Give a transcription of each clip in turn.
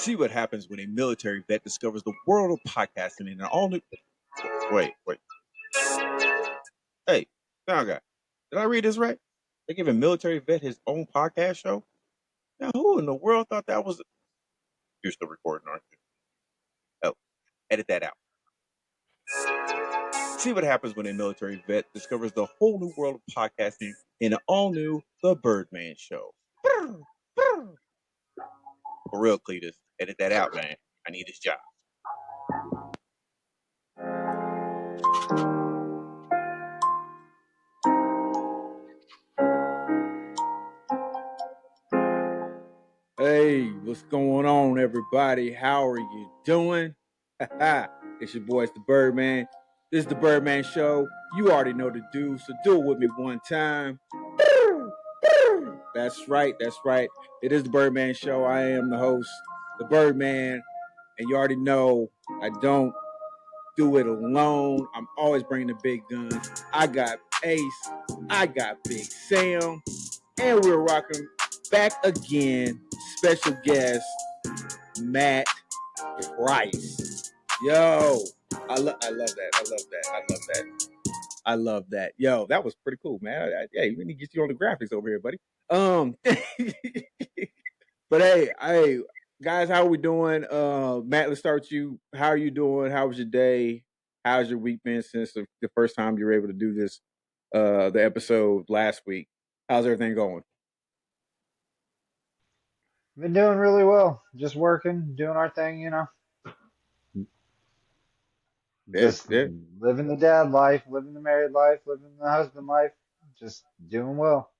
See what happens when a military vet discovers the world of podcasting in an all new. Wait. Hey, sound guy, did I read this right? They give a military vet his own podcast show? Now, who in the world thought that was. You're still recording, aren't you? Oh, edit that out. See what happens when a military vet discovers the whole new world of podcasting in an all new The Birdman Show. For real, Cletus, edit that out, man. I need this job. Hey, what's going on, everybody? How are you doing? It's your boy, it's the Birdman. This is the Birdman Show. You already know the do, so do it with me one time. That's right. It is the Birdman Show. I am the host, the Birdman, and you already know I don't do it alone. I'm always bringing the big guns. I got Ace, I got Big Sam, and we're rocking back again. Special guest, Matt Price. Yo, I love that. Yo, that was pretty cool, man. Yeah, we need to get you on the graphics over here, buddy. But hey, guys, how are we doing? Matt, let's start with you. How are you doing? How was your day? How's your week been since the first time you were able to do this, the episode last week? How's everything going? Been doing really well. Just working, doing our thing, Just Yeah. living the dad life, living the married life, living the husband life. Just doing well.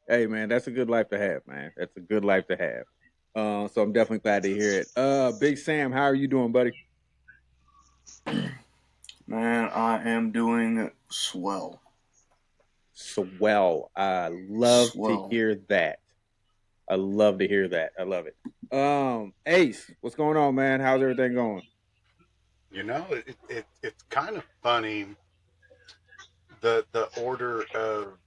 Hey, man, that's a good life to have, man. That's a good life to have. So I'm definitely glad to hear it. Big Sam, how are you doing, buddy? Man, I am doing swell. Swell. I love to hear that. I love it. Ace, what's going on, man? How's everything going? You know, it's kind of funny the order of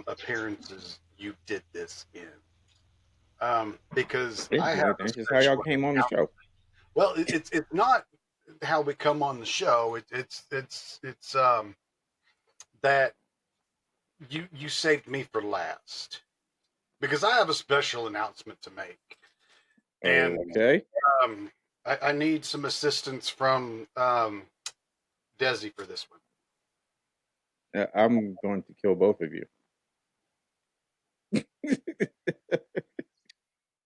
appearances you did this in, because I have That's just how y'all came on the show. Well, it's not how we come on the show. It's that you saved me for last because I have a special announcement to make, and okay. I need some assistance from Desi for this one. I'm going to kill both of you.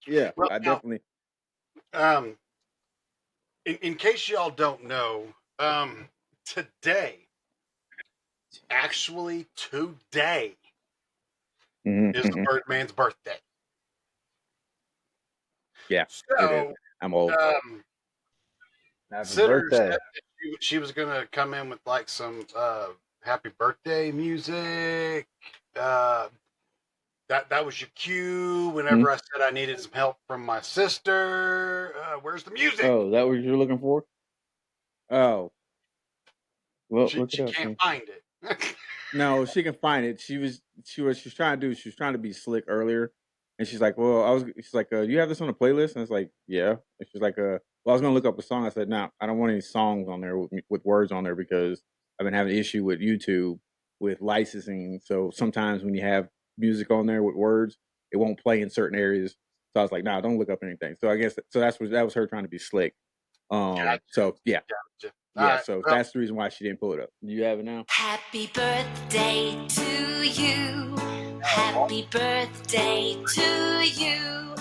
Yeah, well, I definitely. In case y'all don't know, today is the Birdman's birthday. Yeah, so it is. I'm old. Happy birthday. She was gonna come in with like some happy birthday music. That was your cue. Whenever I said I needed some help from my sister, where's the music? Oh, that what you're looking for? Oh, well, she can't find it. No, she can find it. She was trying to do. She was trying to be slick earlier, and she's like, "Well, she's like, you have this on a playlist?" And it's like, "Yeah." And she's like, "Well, I was gonna look up a song." I said, "No, I don't want any songs on there with words on there because I've been having an issue with YouTube with licensing. So sometimes when you have music on there with words, it won't play in certain areas." So I was like, "Nah, don't look up anything." So I guess that was her trying to be slick. Gotcha. So yeah. Gotcha. Yeah, right, so that's the reason why she didn't pull it up. You have it now? Happy birthday to you. Happy birthday to you.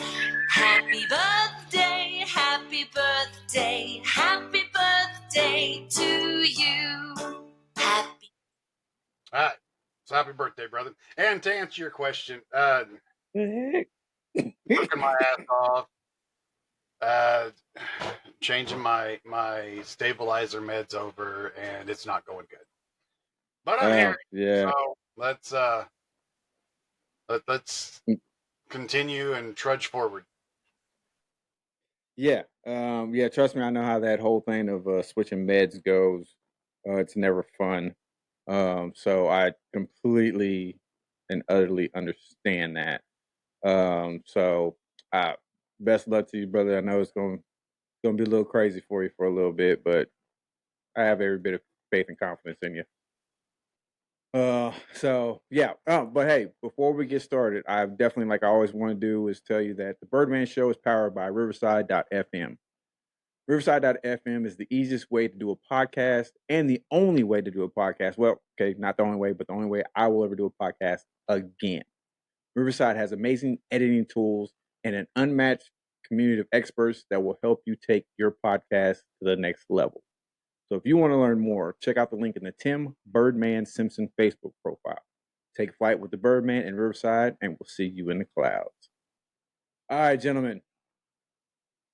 Happy birthday, happy birthday, happy birthday to you. Happy. All right. So happy birthday, brother. And to answer your question, working my ass off, changing my stabilizer meds over, and it's not going good. But I'm here. Yeah. So let's continue and trudge forward. Yeah. Yeah, trust me, I know how that whole thing of switching meds goes. It's never fun. So I completely and utterly understand that. So best luck to you, brother. I know it's gonna be a little crazy for you for a little bit, but I have every bit of faith and confidence in you. So yeah. But hey, before we get started, I definitely, like I always want to do, is tell you that the Birdman Show is powered by Riverside.fm. Riverside.fm is the easiest way to do a podcast and the only way to do a podcast. Well, okay, not the only way, but the only way I will ever do a podcast again. Riverside has amazing editing tools and an unmatched community of experts that will help you take your podcast to the next level. So if you want to learn more, check out the link in the Tim Birdman Simpson Facebook profile. Take flight with the Birdman in Riverside, and we'll see you in the clouds. All right, gentlemen,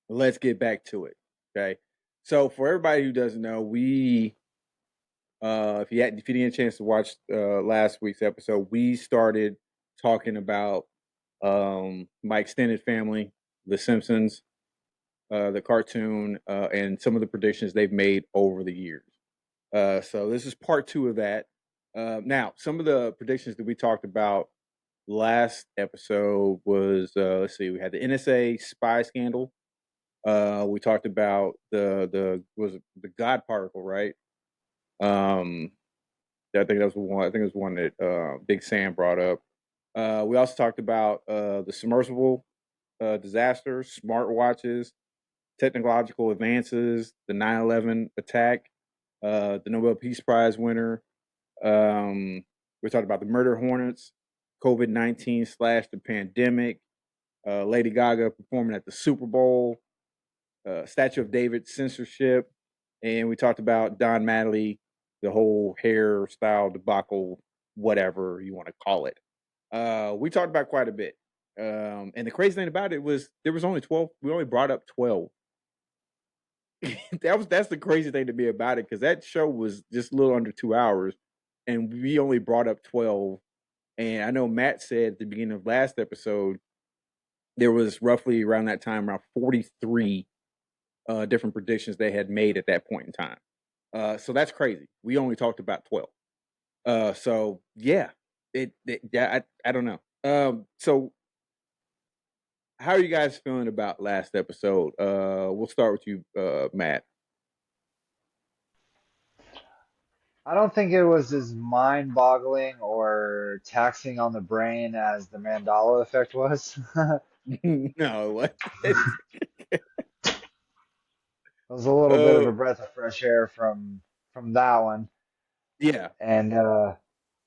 let's get back to it. Okay. So for everybody who doesn't know, we if you didn't get a chance to watch last week's episode, we started talking about my extended family, The Simpsons, the cartoon, and some of the predictions they've made over the years. So this is part 2 of that. Now, some of the predictions that we talked about last episode was, let's see, we had the NSA spy scandal. We talked about the God particle, right? I think that was one. I think it was one that Big Sam brought up. We also talked about the submersible disaster, smartwatches, technological advances, the 9/11 attack, the Nobel Peace Prize winner. We talked about the murder hornets, COVID-19 / the pandemic, Lady Gaga performing at the Super Bowl, Statue of David censorship, and we talked about Don Matley, the whole hairstyle debacle, whatever you want to call it. We talked about quite a bit. And the crazy thing about it was there was only 12. We only brought up 12. That's the crazy thing to me about it, because that show was just a little under 2 hours, and we only brought up 12. And I know Matt said at the beginning of last episode there was roughly around that time around 43 different predictions they had made at that point in time. So that's crazy. We only talked about 12. So yeah, I don't know. So how are you guys feeling about last episode? We'll start with you, Matt. I don't think it was as mind-boggling or taxing on the brain as the Mandela effect was. No, what? It was a little bit of a breath of fresh air from that one. Yeah, And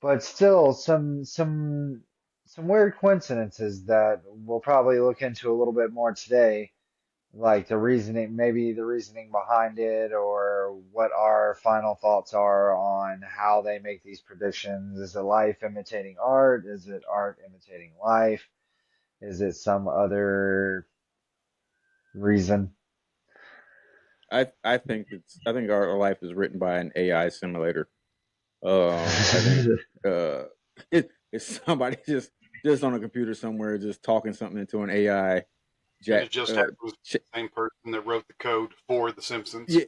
but still some weird coincidences that we'll probably look into a little bit more today, like the reasoning, maybe the reasoning behind it, or what our final thoughts are on how they make these predictions. Is it life imitating art? Is it art imitating life? Is it some other reason? I think our life is written by an AI simulator. I think it's somebody just on a computer somewhere just talking something into an AI. And it just happens the same person that wrote the code for The Simpsons. Yeah,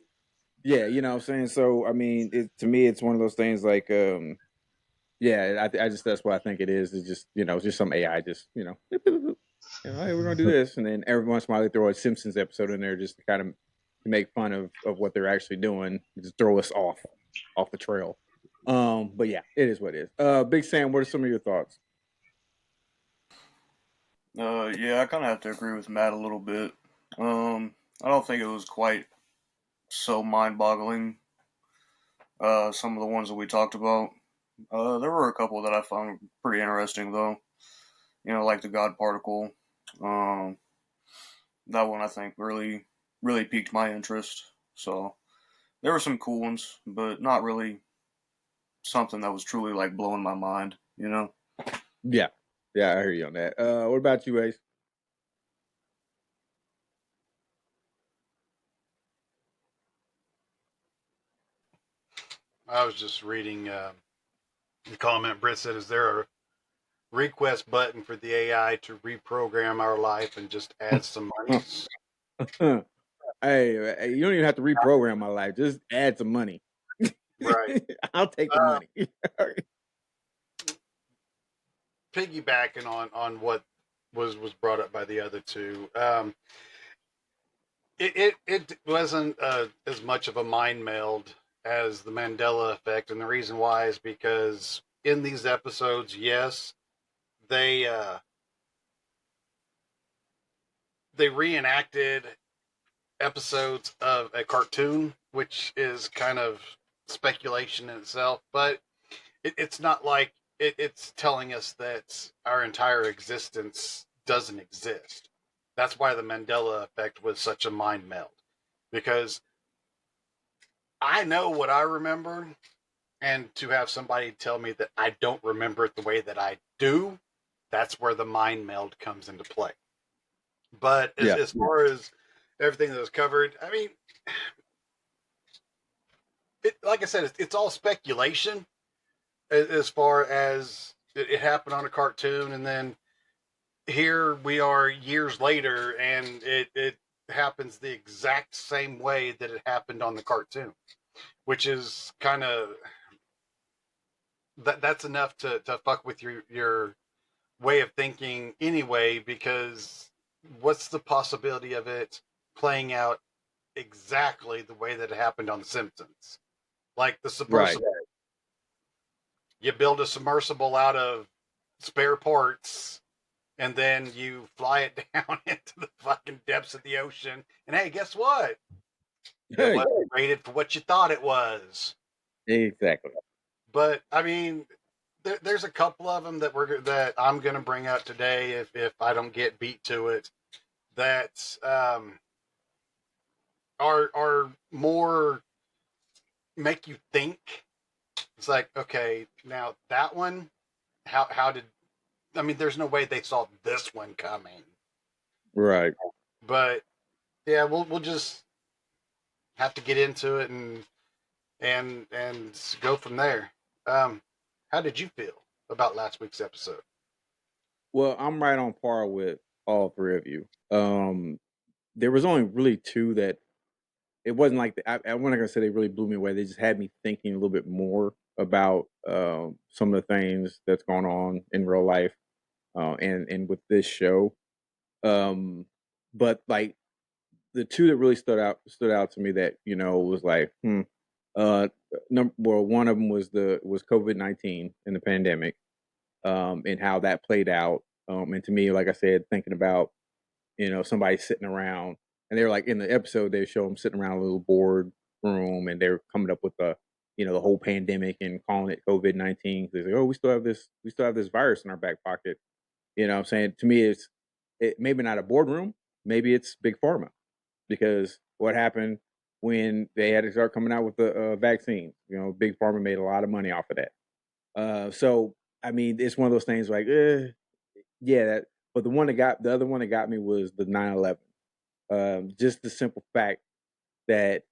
yeah, you know what I'm saying. So I mean, to me, it's one of those things like, yeah, I just that's what I think it is. It's just it's just some AI, just hey, we're gonna do this, and then every once in a while they throw a Simpsons episode in there just to kind of make fun of what they're actually doing, just throw us off the trail. But yeah, it is what it is. Big Sam, what are some of your thoughts? Yeah, I kind of have to agree with Matt a little bit. I don't think it was quite so mind-boggling. Some of the ones that we talked about. There were a couple that I found pretty interesting, though. Like the God particle. That one I think really, really piqued my interest. So there were some cool ones, but not really something that was truly like blowing my mind. Yeah, yeah, I hear you on that. What about you, Ace? I was just reading the comment. Britt said, "Is there a request button for the AI to reprogram our life and just add some money?" Hey, you don't even have to reprogram my life. Just add some money. Right. I'll take the money. Piggybacking on what was brought up by the other two. It wasn't as much of a mind meld as the Mandela effect, and the reason why is because in these episodes, yes, they they reenacted episodes of a cartoon, which is kind of speculation in itself, but it's not like it's telling us that our entire existence doesn't exist. That's why the Mandela effect was such a mind meld, because I know what I remember, and to have somebody tell me that I don't remember it the way that I do, that's where the mind meld comes into play. But as far as everything that was covered, I mean, like I said, it's all speculation as far as it happened on a cartoon, and then here we are years later, and it happens the exact same way that it happened on the cartoon, which is kind of that's enough to fuck with your way of thinking anyway, because what's the possibility of it playing out exactly the way that it happened on the Simpsons? Like the submersible. Right. You build a submersible out of spare parts, and then you fly it down into the fucking depths of the ocean, and hey, guess what? It wasn't rated for what you thought it was. Exactly. But I mean, there's a couple of them that I'm going to bring out today if I don't get beat to it, that are more make you think. It's like, okay, now that one, how did, I mean, there's no way they saw this one coming. Right. But yeah, we'll just have to get into it and go from there. How did you feel about last week's episode? Well, I'm right on par with all three of you. There was only really two that it wasn't like I'm not gonna say they really blew me away. They just had me thinking a little bit more about some of the things that's going on in real life, and with this show. But like the two that really stood out to me that was like, well, one of them was COVID-19 and the pandemic, and how that played out. And to me, like I said, thinking about somebody sitting around, and they were like in the episode they show them sitting around a little board room, and they're coming up with the whole pandemic and calling it COVID-19. They say, oh, we still have this virus in our back pocket. You know what I'm saying? To me, it maybe not a boardroom, maybe it's big pharma, because what happened when they had to start coming out with the vaccine? Big pharma made a lot of money off of that. So I mean, it's one of those things like, yeah, but the other one that got me was the 9/11. Just the simple fact that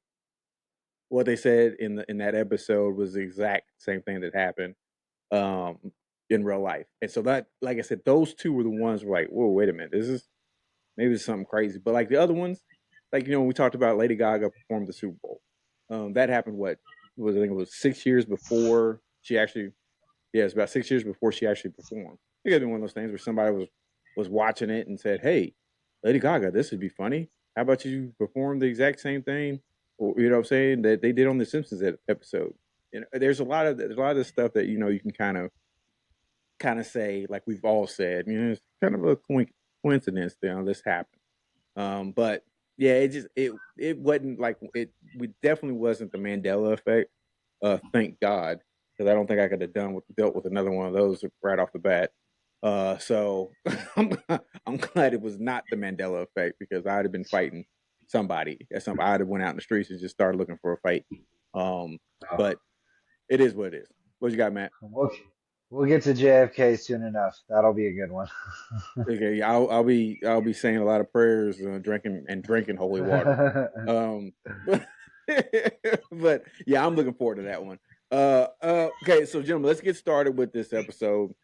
what they said in that episode was the exact same thing that happened um, in real life. And so that, like I said, those two were the ones who were like, whoa, wait a minute, this is maybe it's something crazy. But like the other ones, like we talked about Lady Gaga performed the Super Bowl. That happened, I think it was 6 years before she actually, yeah, it's about 6 years before she actually performed. It could be one of those things where somebody was watching it and said, "Hey, Lady Gaga, this would be funny. How about you perform the exact same thing?" Or, you know what I'm saying, that they did on the Simpsons episode. There's a lot of this stuff that you can kind of say, like we've all said, it's kind of a coincidence that this happened. But yeah, it wasn't like it. We definitely wasn't the Mandela effect. Thank God, because I don't think I could have dealt with another one of those right off the bat. So I'm glad it was not the Mandela effect, because I'd have been fighting somebody. I'd have went out in the streets and just started looking for a fight. But it is what it is. What you got, Matt? We'll get to JFK soon enough. That'll be a good one. Okay, I'll be saying a lot of prayers, drinking holy water. But, but yeah, I'm looking forward to that one. Okay, so gentlemen, let's get started with this episode.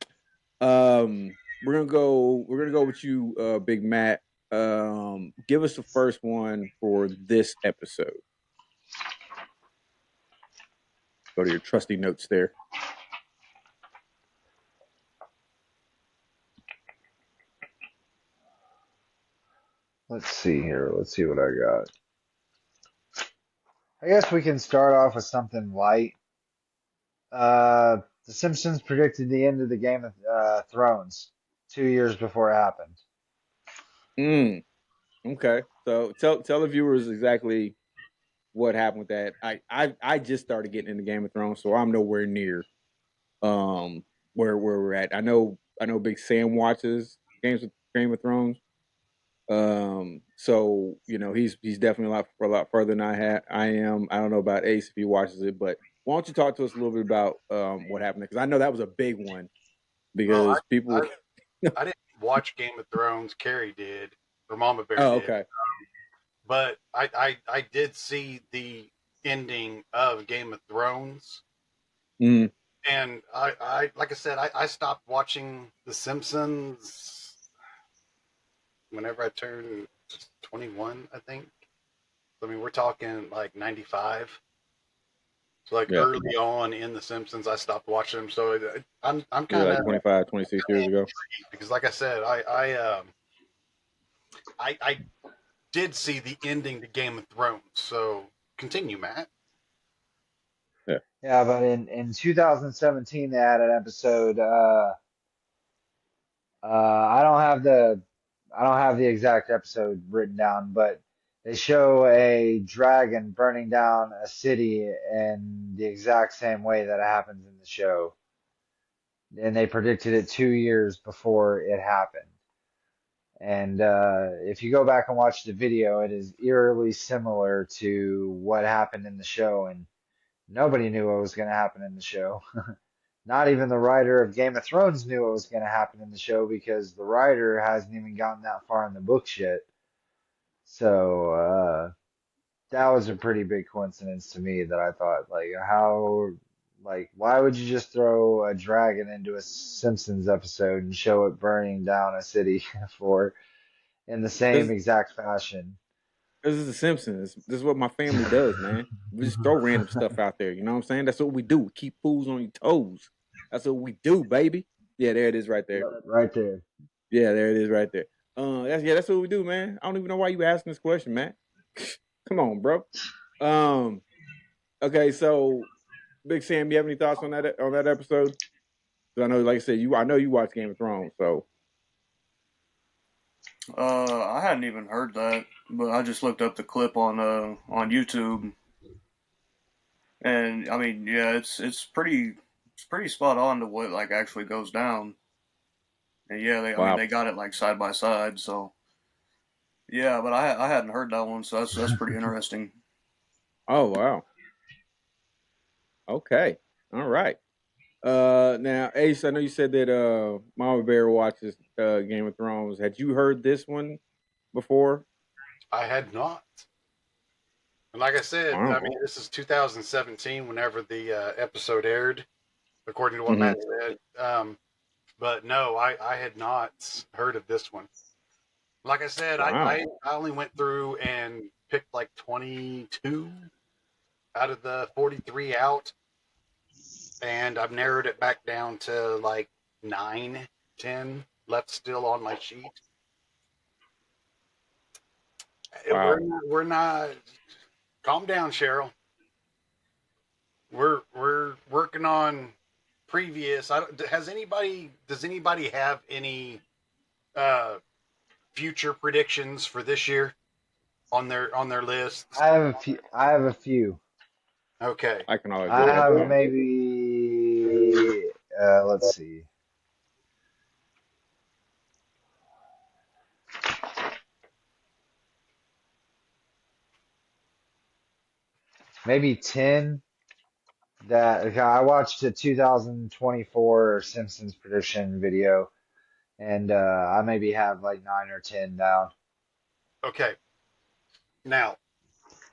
We're gonna go with you, Big Matt. Give us the first one for this episode. Go to your trusty notes there. Let's see here. Let's see what I got. I guess we can start off with something light. The Simpsons predicted the end of the Game of Thrones 2 years before it happened. Mm, okay. So tell the viewers exactly what happened with that. I just started getting into Game of Thrones, so I'm nowhere near um where we're at. I know Big Sam watches Game of Thrones. So he's definitely a lot further than I am. I don't know about Ace if he watches it, but why don't you talk to us a little bit about what happened? Because I know that was a big one Well, because people. I didn't watch Game of Thrones. Carrie did, or Mama Bear Oh, did, okay. but I did see the ending of Game of Thrones, Mm, and I like I said, I stopped watching The Simpsons whenever I turned 21, I think. I mean, we're talking like 95. So like yeah, early on in The Simpsons, I stopped watching them. So I'm yeah, kind of like 25, 26 years ago. because like I said, I did see the ending to Game of Thrones. So continue, Matt. Yeah. Yeah, but in 2017 they had an episode. I don't have the exact episode written down, but they show a dragon burning down a city in the exact same way that it happens in the show, and they predicted it 2 years before it happened. And if you go back and watch the video, it is eerily similar to what happened in the show, and nobody knew what was going to happen in the show. Not even the writer of Game of Thrones knew what was going to happen in the show because the writer hasn't even gotten that far in the books yet. So that was a pretty big coincidence to me that I thought, why would you just throw a dragon into a Simpsons episode and show it burning down a city for in the same Because exact fashion? this is the Simpsons. This is what my family does, man. We just throw random stuff out there. You know what I'm saying? That's what we do. We keep fools on your toes. That's what we do, baby. Yeah, there it is, right there. Right there. Yeah, there it is, right there. That's what we do, man. I don't even know why you asking this question, man. Come on, bro. Um, okay, so Big Sam, you have any thoughts on that episode? 'Cause I know, like I said, I know you watch Game of Thrones, so I hadn't even heard that, but I just looked up the clip on YouTube, and I mean, yeah, it's pretty spot on to what like actually goes down. And yeah, I mean, wow. they got it like side by side, so yeah. But I hadn't heard that one, so that's pretty interesting. Oh wow. Okay. All right. Now Ace, I know you said that Mama Bear watches Game of Thrones. Had you heard this one before? I had not. And like I said, I Wow. mean, this is 2017 whenever the episode aired, according to what Hmm. Matt said. But no, I had not heard of this one. Like I said, Wow. I only went through and picked like 22 out of the 43 out, and I've narrowed it back down to like 9, 10 left still on my sheet. Wow. We're not. Calm down, Cheryl. We're working on previous. Does anybody have any uh, future predictions for this year on their lists? I have a few. Okay. I can always I go after have you. maybe let's see. Maybe 10 that okay, I watched a 2024 Simpsons prediction video and I maybe have like 9 or 10 down. Okay. Now,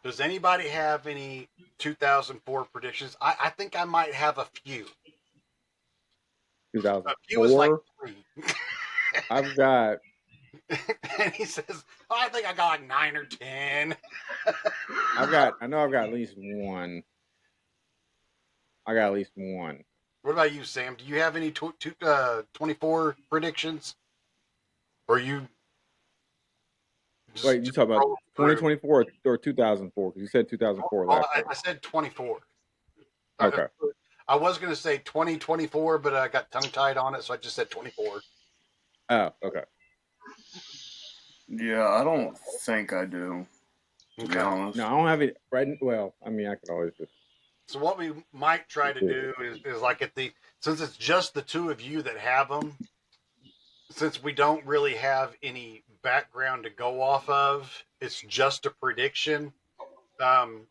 does anybody have any 2004 predictions? I think I might have a few. A few is like 2004. 3. I've got. And he says, oh, I think I got like 9 or 10. I've got. I know I've got at least one. I got at least one. What about you, Sam? Do you have any 24 predictions? Or you Wait, you Just talk about roll through. 2024 or 2004? Because you said 2004 Well, last time. I said 24. Okay. I was going to say 2024, but I got tongue tied on it, so I just said 24. Oh, okay. Yeah, I don't think I do. To be Okay. honest. No, I don't have it right. Well, I mean, I could always just. So what we might try to do is like since it's just the two of you that have them, since we don't really have any background to go off of, it's just a prediction. Um,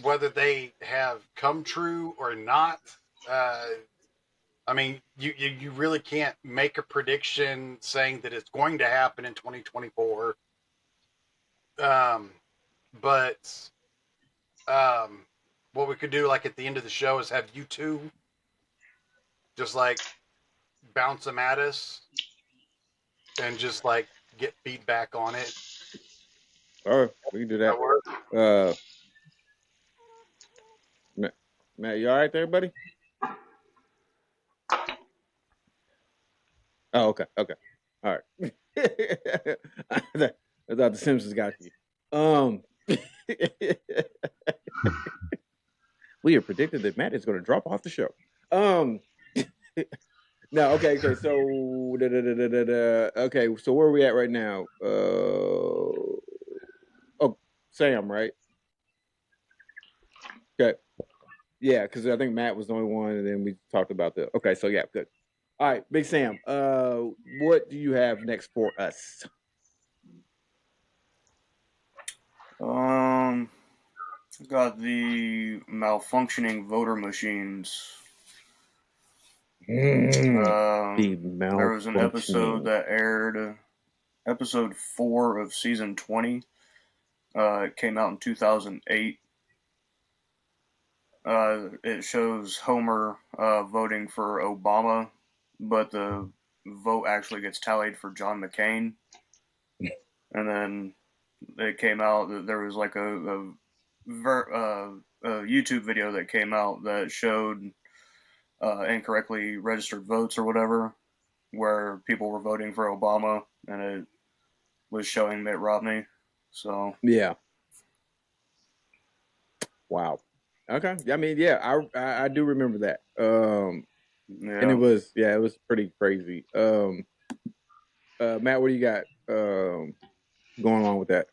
whether they have come true or not, uh, I mean, you really can't make a prediction saying that it's going to happen in 2024. But what we could do, like at the end of the show, is have you two just like bounce them at us and just like get feedback on it. All right, we can do that. That work? Uh, Matt, you all right there, buddy? Oh, okay, okay, all right. I thought the Simpsons got you. We have predicted that Matt is going to drop off the show. No, okay. So, okay. So where are we at right now? Oh, Sam, right? Okay. Yeah, because I think Matt was the only one, and then we talked about the. Okay, so yeah, good. All right, Big Sam. What do you have next for us? Got the malfunctioning voter machines. The There was an episode malfunctioning. that aired, episode 4 of season 20. It came out in 2008. It shows Homer voting for Obama, but the vote actually gets tallied for John McCain. And then it came out that there was like a YouTube video that came out that showed incorrectly registered votes or whatever, where people were voting for Obama, and it was showing Mitt Romney. So Yeah. Wow. Okay. I mean, yeah, I do remember that. And it was pretty crazy. Matt, what do you got going on with that?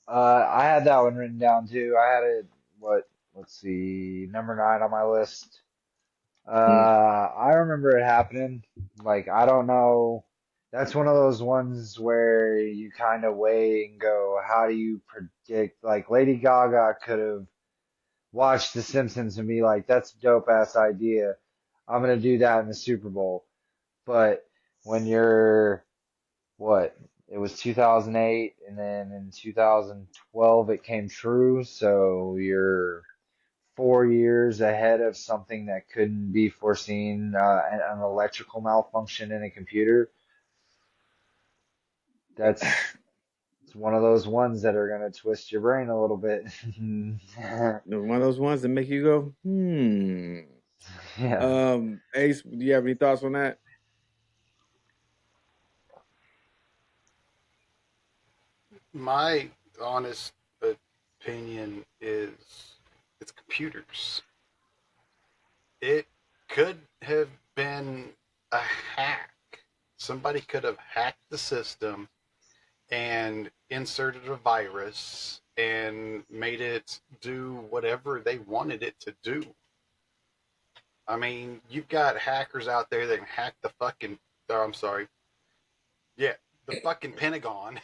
I had that one written down too. I had it, let's see, number 9 on my list. I remember it happening. Like, I don't know. That's one of those ones where you kind of weigh and go, how do you predict? Like, Lady Gaga could have watched The Simpsons and be like, that's a dope ass idea. I'm gonna do that in the Super Bowl. But when you're, what? It was 2008, and then in 2012 it came true. So you're 4 years ahead of something that couldn't be foreseen, an electrical malfunction in a computer. It's one of those ones that are going to twist your brain a little bit. One of those ones that make you go, Yeah. Ace, do you have any thoughts on that? My honest opinion is it's computers. It could have been a hack. Somebody could have hacked the system and inserted a virus and made it do whatever they wanted it to do. I mean, you've got hackers out there that can hack the fucking. Oh, I'm sorry. Yeah, the fucking Pentagon.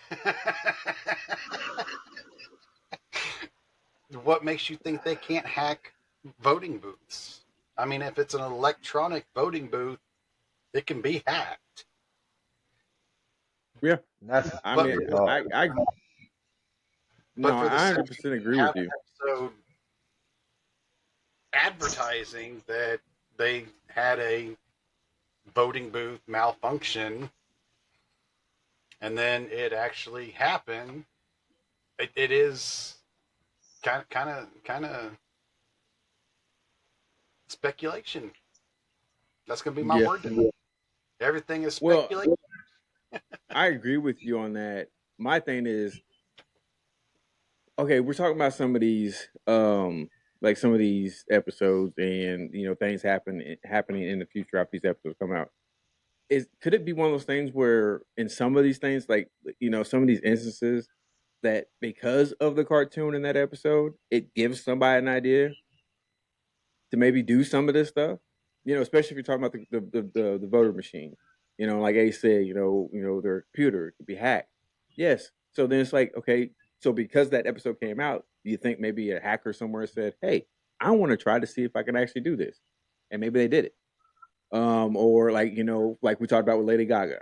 What makes you think they can't hack voting booths? I mean, if it's an electronic voting booth, it can be hacked. Yeah. That's I But mean, your thought. no, for the I Simpsons 100% agree have with you. an episode advertising that they had a voting booth malfunction, and then it actually happened. It is kind of speculation. That's gonna be my Yeah. word today. Everything is Well, speculation. I agree with you on that. My thing is, okay, we're talking about some of these, like some of these episodes, and things happening in the future after these episodes come out. Could it be one of those things where in some of these things, like some of these instances, that because of the cartoon in that episode, it gives somebody an idea to maybe do some of this stuff. Especially if you're talking about the voter machine. Like Ace said, their computer could be hacked. Yes. So then it's like, okay, so because that episode came out, do you think maybe a hacker somewhere said, "Hey, I want to try to see if I can actually do this," and maybe they did it. Or like like we talked about with Lady Gaga,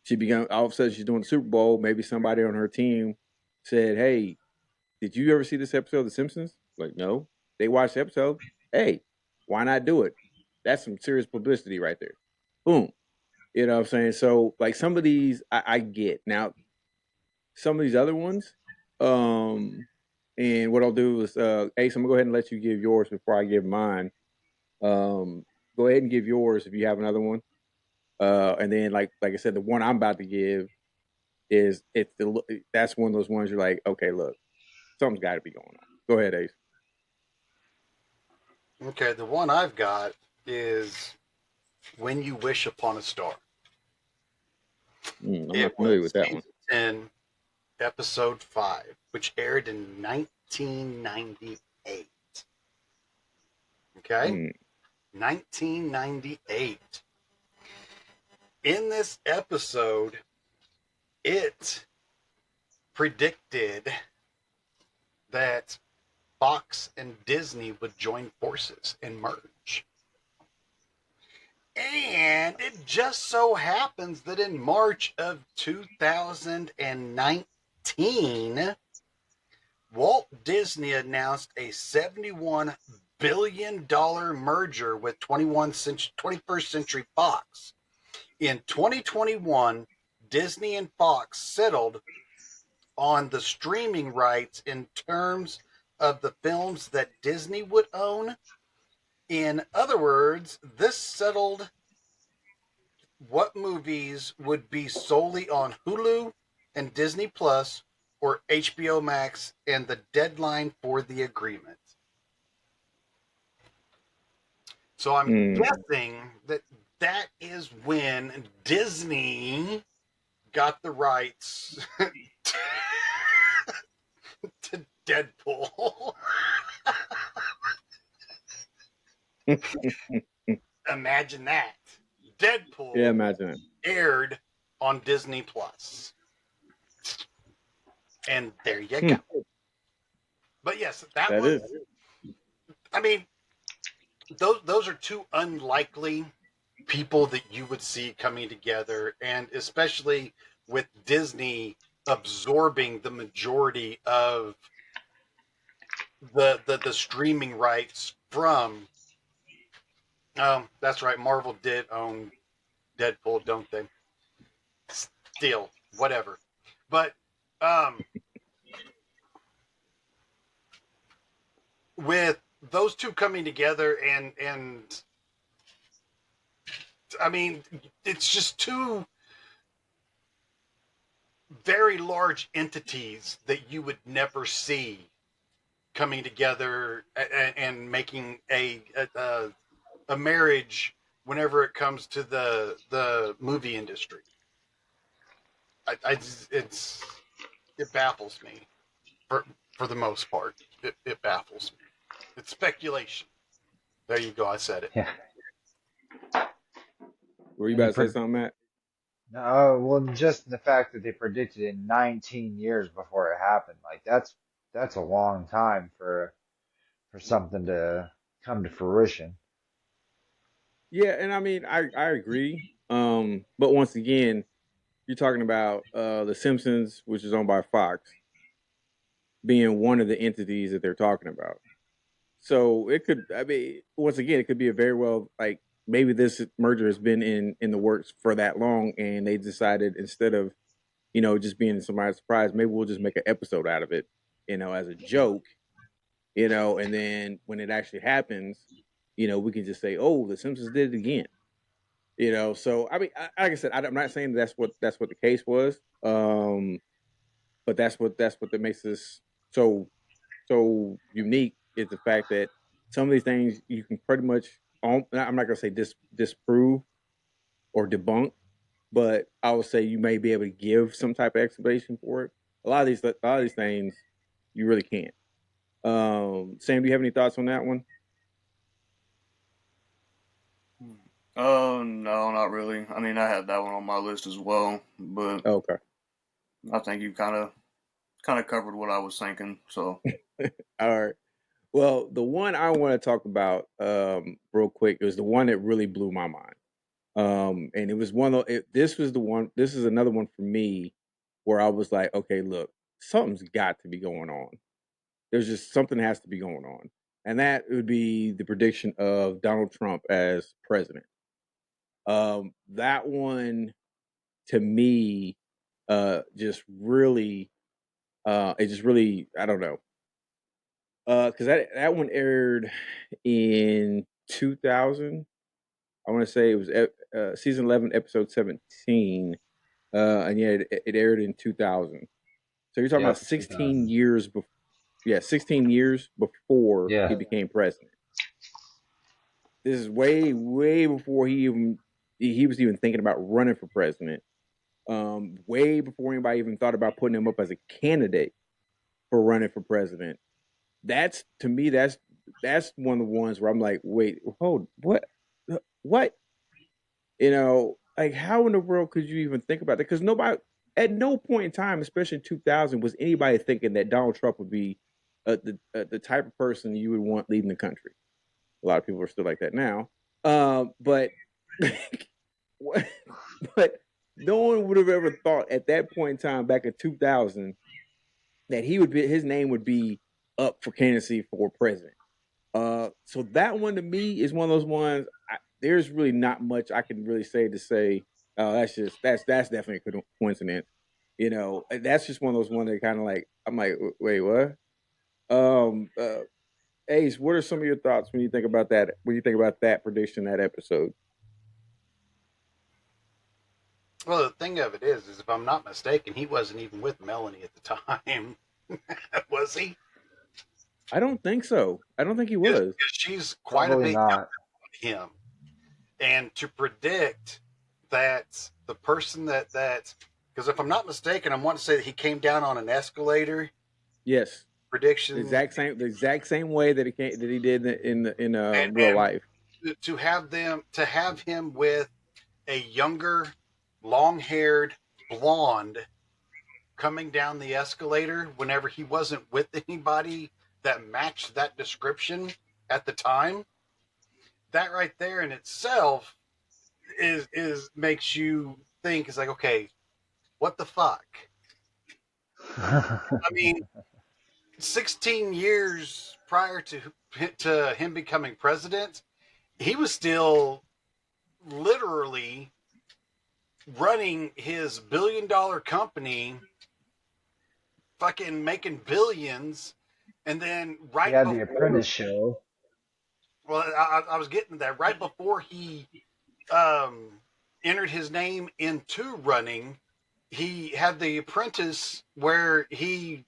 she began all of a sudden she's doing the Super Bowl. Maybe somebody on her team said, "Hey, did you ever see this episode of The Simpsons?" Like, no. They watched the episode. Hey, why not do it? That's some serious publicity right there. Boom. You know what I'm saying? So, like, some of these I get. Now, some of these other ones, and what I'll do is, Ace, I'm gonna go ahead and let you give yours before I give mine. Um, Go ahead and give yours if you have another one. And then, like I said, the one I'm about to give is that's one of those ones you're like, okay, look, something's got to be going on. Go ahead, Ace. Okay, the one I've got is When You Wish Upon a Star. I'm It not familiar was with that one. season 10, episode 5, which aired in 1998. Okay? Mm. 1998. In this episode, it predicted that Fox and Disney would join forces and merge. And it just so happens that in March of 2019, Walt Disney announced a $71 billion merger with 21st Century Fox. In 2021, Disney and Fox settled on the streaming rights in terms of the films that Disney would own. In other words, this settled what movies would be solely on Hulu and Disney Plus or HBO Max and the deadline for the agreement. So I'm guessing that that is when Disney got the rights to Deadpool. Imagine that. Deadpool Yeah, imagine it. aired on Disney Plus. And there you go. But yes, that That was, is. I mean, those are two unlikely people that you would see coming together, and especially with Disney absorbing the majority of the streaming rights from that's right, Marvel did own Deadpool, don't they? Still, whatever. But with those two coming together, and I mean, it's just two very large entities that you would never see coming together and making a marriage whenever it comes to the movie industry. It baffles me for the most part. It baffles me. It's speculation. There you go. I said it. Yeah. Were you And about to say something, Matt? well, just the fact that they predicted it 19 years before it happened, like that's a long time for something to come to fruition. Yeah, and I mean, I agree. But once again, you're talking about the Simpsons, which is owned by Fox, being one of the entities that they're talking about. So it could, I mean, once again, it could be a very well, like, maybe this merger has been in the works for that long, and they decided, instead of just being somebody's surprise, maybe we'll just make an episode out of it, as a joke, and then when it actually happens, we can just say, oh, the Simpsons did it again. So I mean, like I said, I'm not saying that's what the case was, but that's what that makes this so unique is the fact that some of these things you can pretty much. I'm not gonna say disprove or debunk, but I would say you may be able to give some type of explanation for it. A lot of these things you really can't. Sam, do you have any thoughts on that one? Oh no, not really. I mean, I had that one on my list as well, but Okay. I think you kind of covered what I was thinking. So All right. Well, the one I want to talk about real quick is the one that really blew my mind. And it was this was the one. This is another one for me where I was like, okay, look, something's got to be going on. There's just something has to be going on, and that would be the prediction of Donald Trump as president. That one to me, just really, it just really, I don't know, because that one aired in 2000. I want to say it was season 11, episode 17, and yeah, it aired in 2000. So you're talking about Yep, 16 2000. years before. Yeah, 16 years before he Yeah. became president. This is way, way before he was even thinking about running for president. Way before anybody even thought about putting him up as a candidate for running for president. That's to me, that's one of the ones where I'm like, wait, hold, what? Like how in the world could you even think about that? Because nobody, at no point in time, especially in 2000, was anybody thinking that Donald Trump would be the type of person you would want leading the country. A lot of people are still like that now, but but no one would have ever thought at that point in time, back in 2000, that his name would be up for candidacy for president. So that one to me is one of those ones. There's really not much I can really say. That's definitely a coincidence. That's just one of those ones that kind of like I'm like, wait, what? Um, uh, Ace, what are some of your thoughts when you think about that? When you think about that prediction, that episode? Well, the thing of it is if I'm not mistaken, he wasn't even with Melanie at the time, was he? I don't think so. I don't think he Because was. she's quite a Probably bit not. younger than him, and to predict that the person that because if I'm not mistaken, I want to say that he came down on an escalator. Yes, Prediction the exact same way that he did in real and life. to have him with a younger, long-haired blonde coming down the escalator whenever he wasn't with anybody that matched that description at the time. That right there in itself is makes you think. It's like, okay, what the fuck? I mean, 16 years prior to him becoming president, he was still literally running his billion-dollar company, fucking making billions, and then He right had the before, Apprentice show. well, I was getting to that. Right before he um, entered his name into running, he had the Apprentice where he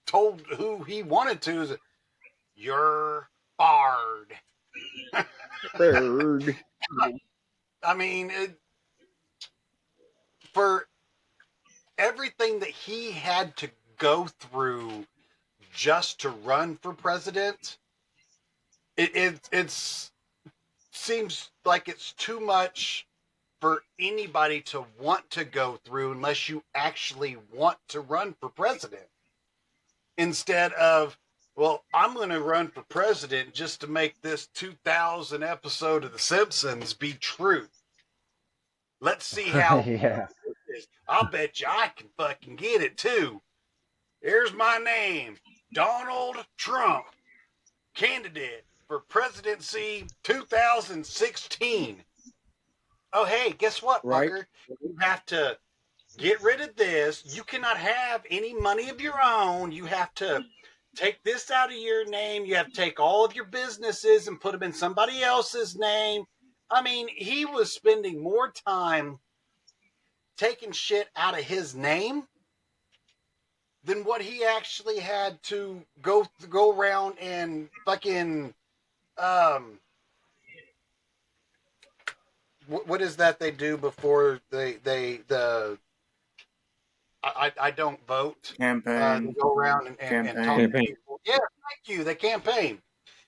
told who he wanted to, is, "You're fired." Bird. I mean, for everything that he had to go through just to run for president, it's seems like it's too much for anybody to want to go through unless you actually want to run for president. Instead of, well, I'm going to run for president just to make this 2000 episode of The Simpsons be true. Let's see how Yeah. I'll bet you I can fucking get it too. Here's my name, Donald Trump, candidate for presidency 2016. Oh, hey, guess what, Right? fucker? You have to get rid of this. You cannot have any money of your own. You have to take this out of your name. You have to take all of your businesses and put them in somebody else's name. I mean, he was spending more time taking shit out of his name than what he actually had to go around and fucking what is that they do before I don't vote. They Campaign. go around and talk to Campaign. people. Yeah, thank you. The campaign.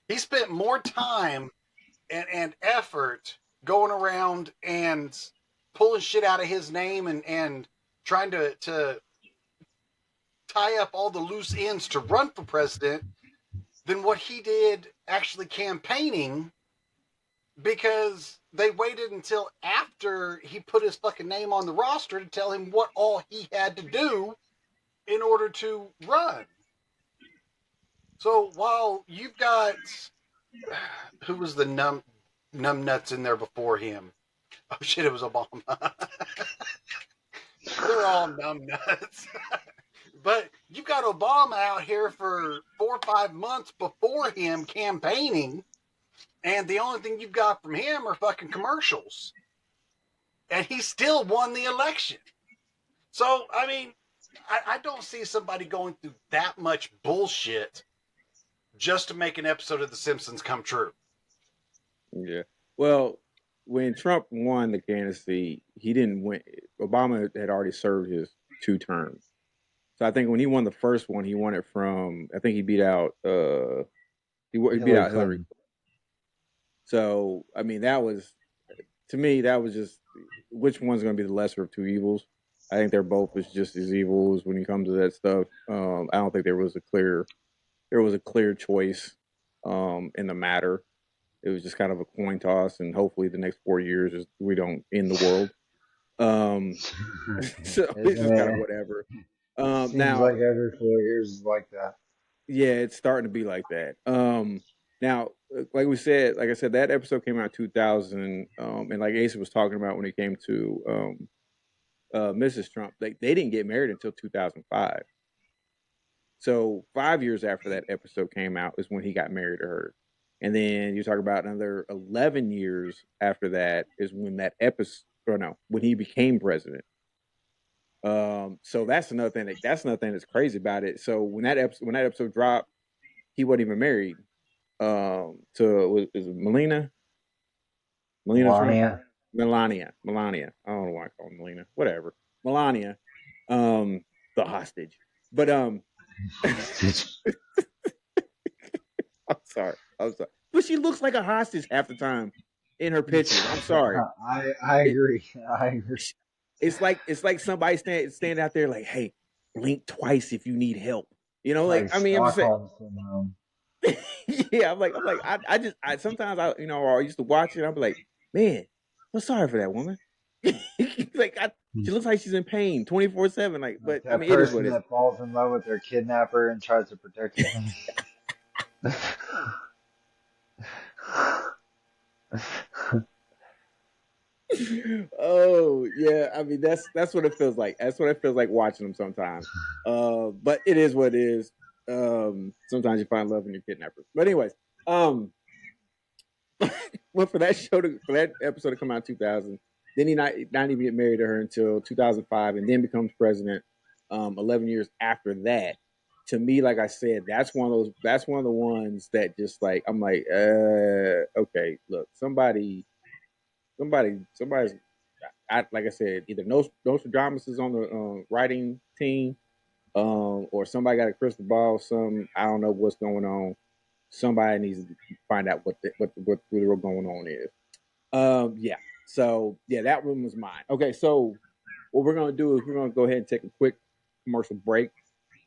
He spent more time and effort going around and pulling shit out of his name and trying to tie up all the loose ends to run for president than what he did actually campaigning, because they waited until after he put his fucking name on the roster to tell him what all he had to do in order to run. So while you've got who was the numb nuts in there before him? Oh shit, it was Obama. They're all numb nuts. But you've got Obama out here for 4 or 5 months before him campaigning, and the only thing you've got from him are fucking commercials. And he still won the election. So, I mean, I don't see somebody going through that much bullshit just to make an episode of The Simpsons come true. Yeah. Well, when Trump won the candidacy, he didn't win. Obama had already served his 2 terms. So I think when he won the first one, he won it from. I think he beat out. He beat Hillary out Hillary. Clinton. So I mean, that was, to me, that was just, which one's going to be the lesser of 2 evils. I think they're both just as evil as when it comes to that stuff. I don't think there was a clear choice in the matter. It was just kind of a coin toss, and hopefully the next 4 years is we don't end the world. So it's Isn't just kind of it? whatever. Seems Now, like every 4 years is like that. yeah, it's starting to be like that. Now, like I said, that episode came out in 2000, and like Asa was talking about when it came to Mrs. Trump, they didn't get married until 2005. So 5 years after that episode came out is when he got married to her. And then you talk about another 11 years after that is when that episode, or no, when he became president. So that's another thing. That's another thing that's crazy about it. So when that episode dropped, he wasn't even married. To, is it Melania Trump, Melania. Melania. I don't know why I call her Melania. Whatever, Melania, the hostage. But I'm sorry. But she looks like a hostage half the time in her pictures. I'm sorry. I It, agree. I agree. it's like somebody stand out there like, hey, blink twice if you need help. It's Like, like I mean, I'm just saying. Stockholm syndrome. Yeah, I sometimes I used to watch it. I'm like, man, I'm sorry for that woman. She looks like she's in pain 24/7. Like, Like but I that mean, it is person what it is. that falls in love with their kidnapper and tries to protect him. Oh yeah, I mean that's what it feels like. That's what it feels like watching them sometimes. But it is what it is. Sometimes you find love in your kidnappers. But anyways, well, for that episode to come out in 2000, then he not even get married to her until 2005, and then becomes president. 11 years after that. To me, like I said, that's one of those. That's one of the ones that just like I'm like, okay, look, somebody's. Like I said, either Nostradamus is on the writing team, or somebody got a crystal ball. I don't know what's going on. Somebody needs to find out what really going on is. Yeah. So yeah, that one was mine. Okay, so what we're gonna do is we're gonna go ahead and take a quick commercial break.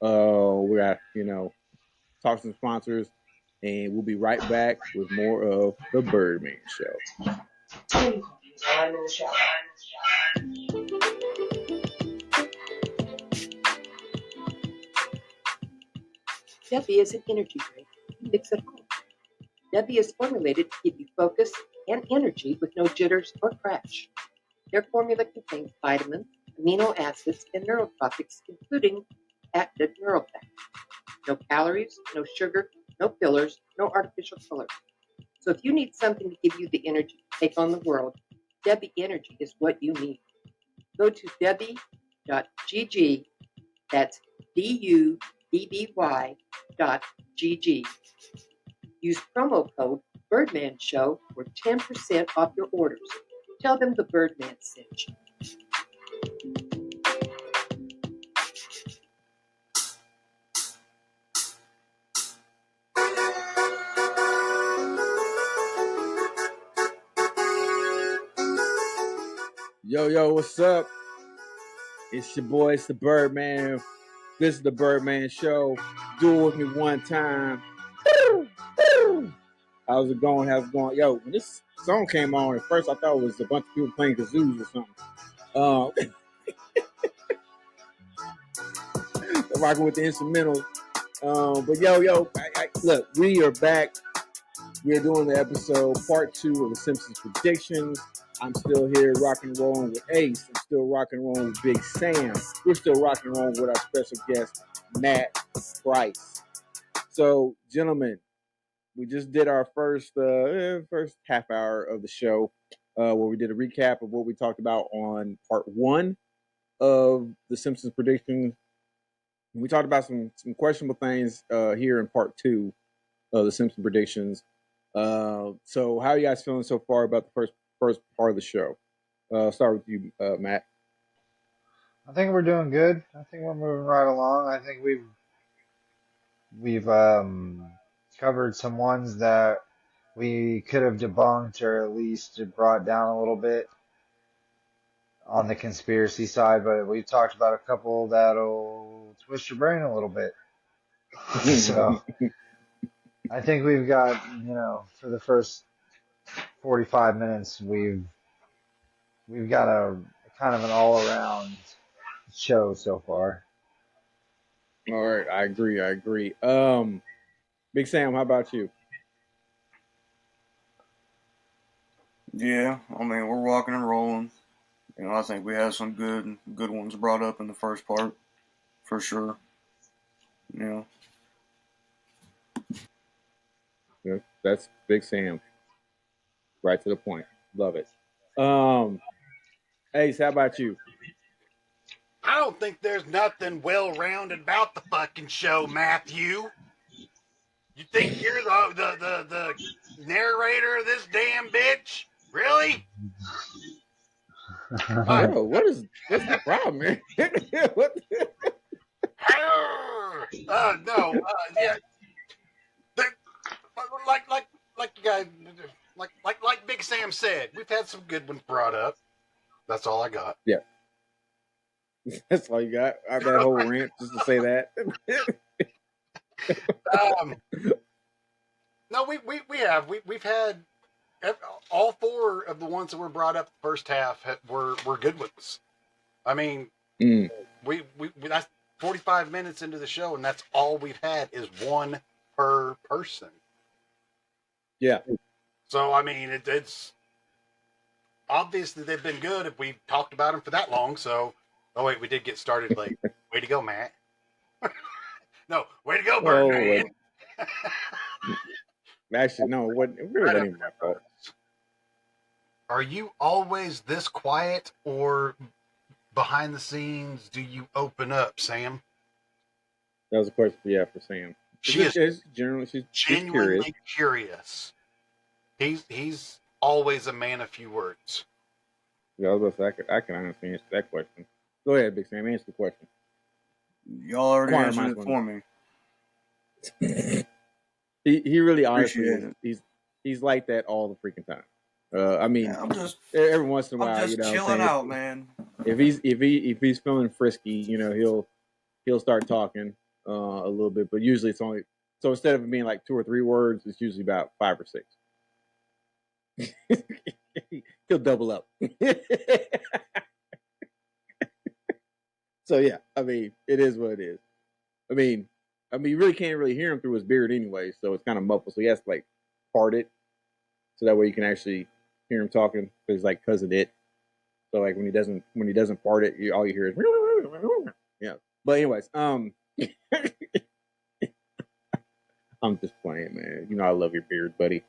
We got talk to some sponsors, and we'll be right back with more of the Birdman Show. I'm in the shower. Debbie is an energy drink you mix at home. Debbie is formulated to give you focus and energy with no jitters or crash. Their formula contains vitamins, amino acids, and neurotropics, including active neuroplex. No calories, no sugar, no fillers, no artificial colors. So if you need something to give you the energy Take on the world. Debbie Energy is what you need. Go to debbie.gg. That's DUBBY.gg. Use promo code Birdman Show for 10% off your orders. Tell them the Birdman sent you. Yo, what's up? It's your boy, it's the Birdman. This is the Birdman Show. Do it with me one time. How's it going? Yo, when this song came on, at first I thought it was a bunch of people playing kazoos or something. Rocking with the instrumentals. But yo, look, we are back. We are doing the episode part 2 of the Simpsons predictions. I'm still here rocking and rolling with Ace. I'm still rocking and rolling with Big Sam. We're still rocking and rolling with our special guest, Matt Price. So, gentlemen, we just did our first half hour of the show, where we did a recap of what we talked about on part 1 of the Simpsons predictions. We talked about some questionable things here in part 2 of the Simpsons predictions. So how are you guys feeling so far about the first part of the show? Start with you, Matt. I think we're doing good. I think we're moving right along. I think we've covered some ones that we could have debunked or at least brought down a little bit on the conspiracy side, but we've talked about a couple that'll twist your brain a little bit. So I think we've got, for the first 45 minutes, we've got a kind of an all around show so far. All right, I agree. Big Sam, how about you? Yeah, I mean, we're rocking and rolling. I think we had some good ones brought up in the first part, for sure. Yeah. That's Big Sam. Right to the point. Love it. Ace, how about you? I don't think there's nothing well-rounded about the fucking show, Matthew. You think you're the narrator of this damn bitch? Really? Yo, what's the problem, man? What? No, yeah. Like you guys, like Big Sam said, we've had some good ones brought up. That's all I got. Yeah. That's all you got? That whole rant just to say that? No, we've had all 4 of the ones that were brought up the first half were good ones. I mean, we that's 45 minutes into the show, and that's all we've had is one per person. Yeah. So I mean, it's obviously they've been good if we talked about them for that long. So, oh wait, we did get started late. Way to go, Matt. No, way to go, Birdman. Actually, no, it really wasn't even my fault. Are you always this quiet, or behind the scenes do you open up, Sam? That was a question, for Sam. She's genuinely curious. He's always a man of few words. Yeah, I was about to say, I can honestly answer that question. Go ahead, Big Sam, answer the question. Y'all already answered it for me. He really honestly is. He's like that all the freaking time. I mean, I'm just every once in a while, I'm just chilling out, man. If he's feeling frisky, he'll start talking a little bit, but usually it's only so instead of it being like 2 or 3 words, it's usually about 5 or 6. He'll double up. So yeah, I mean, it is what it is. I mean, you really can't really hear him through his beard anyway, so it's kind of muffled. So he has to like part it, so that way you can actually hear him talking. Because like cousin it. So like when he doesn't part it, all you hear is yeah. But anyways, I'm just playing, man. I love your beard, buddy.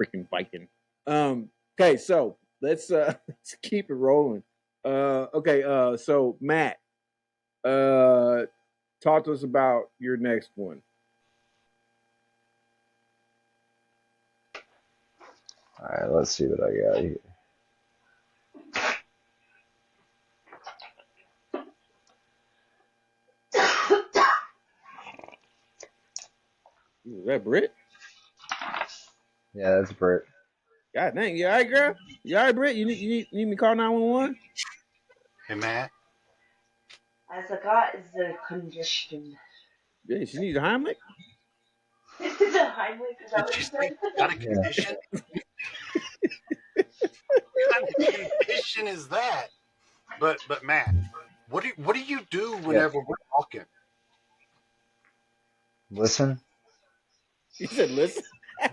Freaking Viking. Okay, so let's let's keep it rolling. Okay, so Matt, talk to us about your next one. All right, let's see what I got here. Is that Brit? Yeah, that's Brit. God dang, you all right, girl? You all right, Brit? You need me to call 911? Hey, Matt. As I got is the congestion. Yeah, she needs a Heimlich. The Heimlich, is that Did what you you say said? you got a Yeah. condition? What kind of condition is that? But Matt, what do you do Yes. whenever we're talking? Listen. He said, "Listen,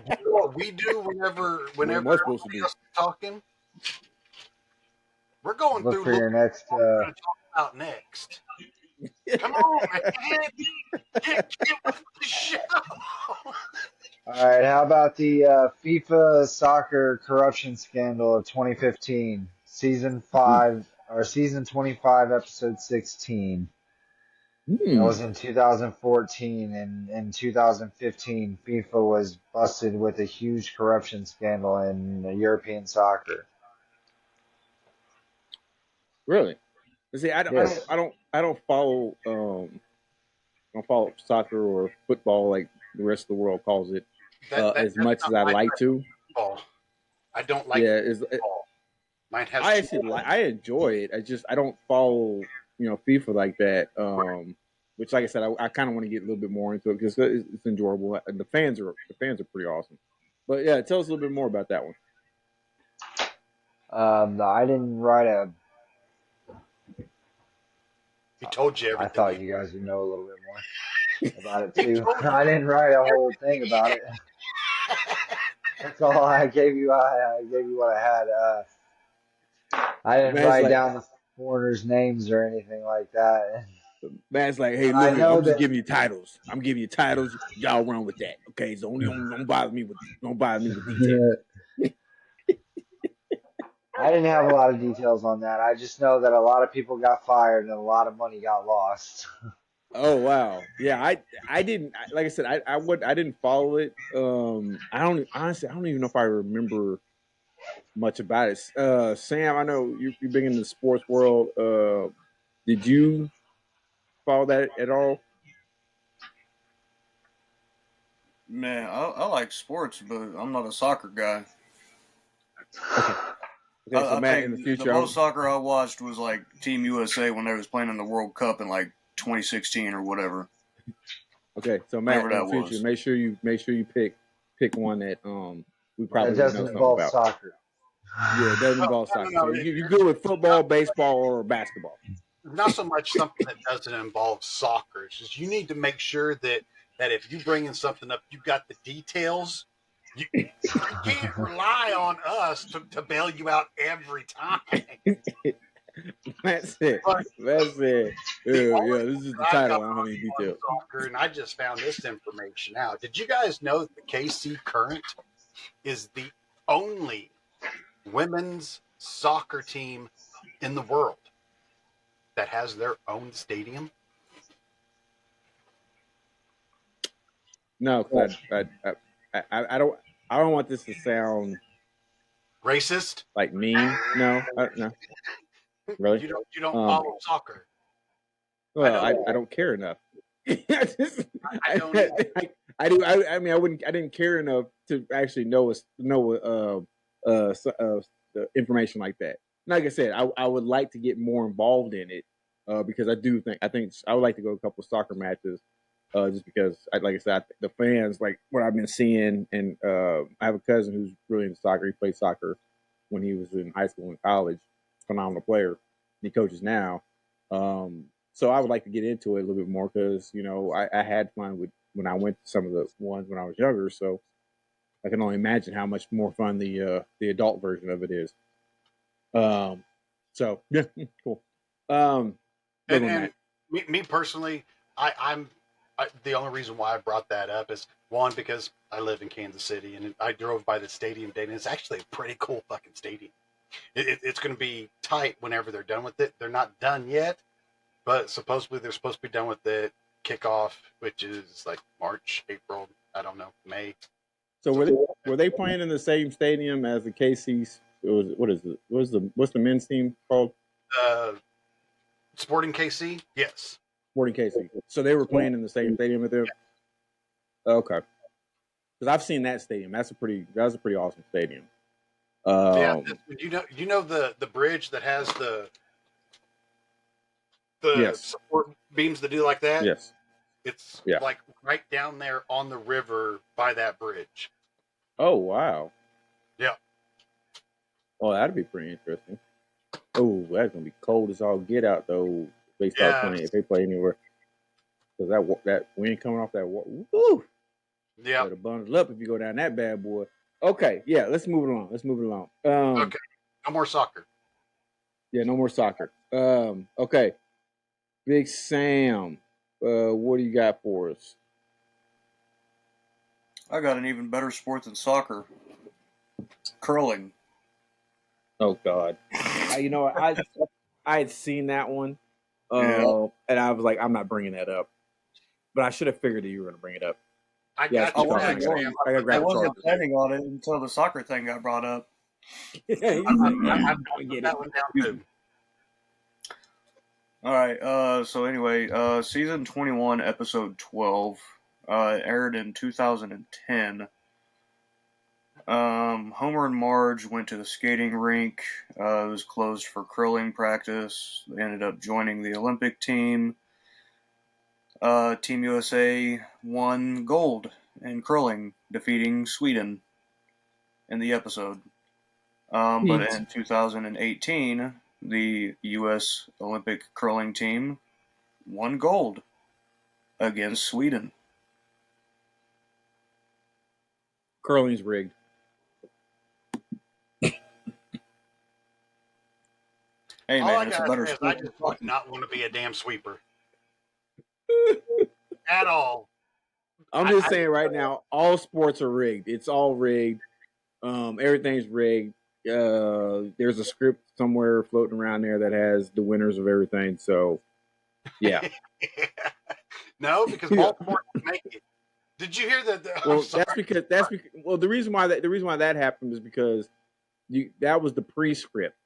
You know what we do whenever what am everybody I supposed to do?" else is talking? We're going Look through for looking your next. at what we're going to talk about next. Come on, man. Get with the show. All right. How about the FIFA soccer corruption scandal of 2015, season 5 or season 25, episode 16? That Hmm. was in 2014, and in 2015, FIFA was busted with a huge corruption scandal in European soccer. Really? See, Yes. I don't follow I don't follow soccer or football like the rest of the world calls it as That's much not as I'd my like to. ball. I don't like Yeah, football. Mine has I two. actually I enjoy it. I don't follow FIFA like that. Which, like I said, I kind of want to get a little bit more into it because it's enjoyable. And the fans are pretty awesome. But yeah, tell us a little bit more about that one. I didn't write a. He told you I everything. thought you guys would know a little bit more about it He too. told you I didn't write a whole thing everything. about it. That's all I gave you. I gave you what I had. I didn't Man's write like, down the foreigners' names or anything like that. man's like, hey, But I look, know I'm just that giving you titles. I'm giving you titles. Y'all run with that, okay? So don't bother me with details. I didn't have a lot of details on that. I just know that a lot of people got fired and a lot of money got lost. Oh wow, yeah. I didn't like I said I didn't follow it. I don't honestly I don't even know if I remember much about it. Sam, I know you've been in the sports world. Did you follow that at all? Man, I like sports, but I'm not a soccer guy. Okay, okay. So I Matt, in think the the future, most soccer I watched was like Team USA when they was playing in the World Cup in like 2016 or whatever. okay. So Matt, Whenever in the that future, was. make sure you pick one that we That probably would know doesn't something involve about. soccer. Yeah, it doesn't No, involve no, soccer. no, So no. you're good with football, baseball, or basketball. Not so much something that doesn't involve soccer. It's just you need to make sure that if you bring in something up, you got the details. You can't rely on us to bail you out every time. That's it. But That's it. the Yeah, only yeah. This thing is the that I've got title. I don't have any on details. soccer, and I just found this information out. Did you guys know that the KC Current is the only women's soccer team in the world that has their own stadium? No, because I don't want this to sound Racist? like mean. No, no, really. You don't Um, follow soccer. I well, don't. I don't care enough. I, just, I don't either. I do. I mean, I didn't care enough to actually the information like that. Like I said, I would like to get more involved in it because I think I would like to go to a couple of soccer matches just because, like I said, the fans like what I've been seeing, and I have a cousin who's really into soccer. He played soccer when he was in high school and college. Phenomenal player. He coaches now. So I would like to get into it a little bit more because I had fun with when I went to some of the ones when I was younger. So I can only imagine how much more fun the adult version of it is. Um, so yeah, cool. Good one, And Matt. me personally, I'm the only reason why I brought that up is, one, because I live in Kansas City and I drove by the stadium today, and it's actually a pretty cool fucking stadium. It's going to be tight whenever they're done with it. They're not done yet, but supposedly they're supposed to be done with it kickoff, which is like March, April, I don't know, May. So were they playing in the same stadium as the KC's? What is it? What's the men's team called? Uh, Sporting KC, yes. Sporting KC. So they were playing in the same stadium with them. Okay, because I've seen that stadium. That was a pretty awesome stadium. Yeah, you know the bridge that has the yes, support beams that do like that. yes, It's yeah. like right down there on the river by that bridge. Oh wow. Yeah. Oh, that'd be pretty interesting. Oh, that's gonna be cold as all get out though. If they start playing, if they play anywhere, because that wind coming off that water. Woo! Yeah. Better bundle up if you go down that bad boy. Okay, yeah, let's move it along. Okay. No more soccer. Yeah, no more soccer. Okay. Big Sam, what do you got for us? I got an even better sport than soccer. Curling. Oh God. I had seen that one. Yeah. And I was like, I'm not bringing that up. But I should have figured that you were going to bring it up. I Yeah, got I you. wasn't, Sam. going, I wasn't planning on it until the soccer thing got brought up. He's like, yeah, I get that one down too. All right. So anyway, season 21, episode 12, aired in 2010. Homer and Marge went to the skating rink. It was closed for curling practice. They ended up joining the Olympic team. Team USA won gold in curling, defeating Sweden in the episode. But in 2018, the U.S. Olympic curling team won gold against Sweden. Curling's rigged. Hey All man, I it's a gotta better say is sport. I just do not want to be a damn sweeper at all. I'm just saying right now, all sports are rigged. It's all rigged. Everything's rigged. There's a script somewhere floating around there that has the winners of everything. So, yeah. No, because Baltimore didn't make it. Did you hear that? Well, that's because the reason why that happened is because that was the pre-script.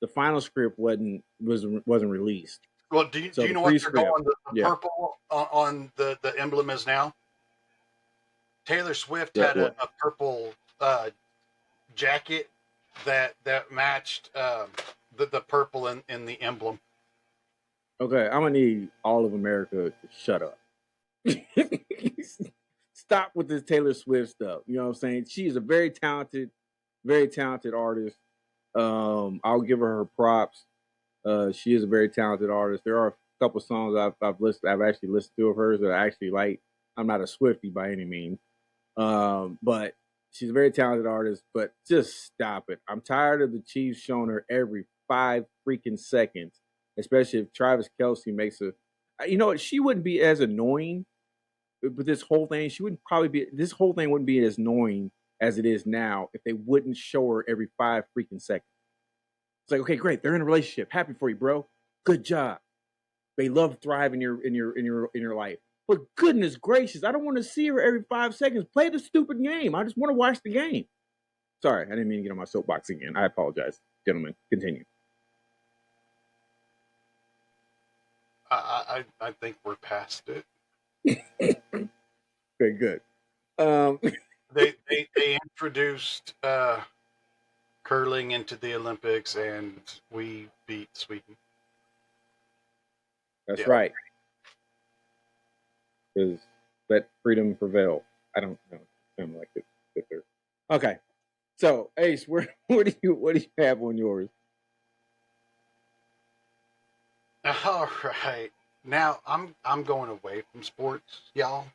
The final script wasn't released. Well, do you know what they're going the purple on the emblem is now? Taylor Swift had a purple jacket that matched the purple in the emblem. Okay, I'm gonna need all of America to shut up. Stop with this Taylor Swift stuff. You know what I'm saying? She is a very talented artist. I'll give her props. She is a very talented artist. There are a couple songs I've actually listened to of hers that I actually like. I'm not a Swiftie by any means, but she's a very talented artist. But just stop it. I'm tired of the Chiefs showing her every 5 freaking seconds, especially if Travis Kelce makes a. You know what? She wouldn't be as annoying, but this whole thing wouldn't be as annoying as it is now if they wouldn't show her every 5 freaking seconds. It's like, okay, great, they're in a relationship. Happy for you, bro. Good job. They love thrive in your life. But goodness gracious, I don't want to see her every 5 seconds. Play the stupid game. I just want to watch the game. Sorry, I didn't mean to get on my soapbox again. I apologize, gentlemen. Continue. I think we're past it. Very good. They introduced curling into the Olympics, and we beat Sweden. That's right. Because let freedom prevail. I don't know. Something like it. Okay. So Ace, what do you have on yours? All right. Now I'm going away from sports, y'all.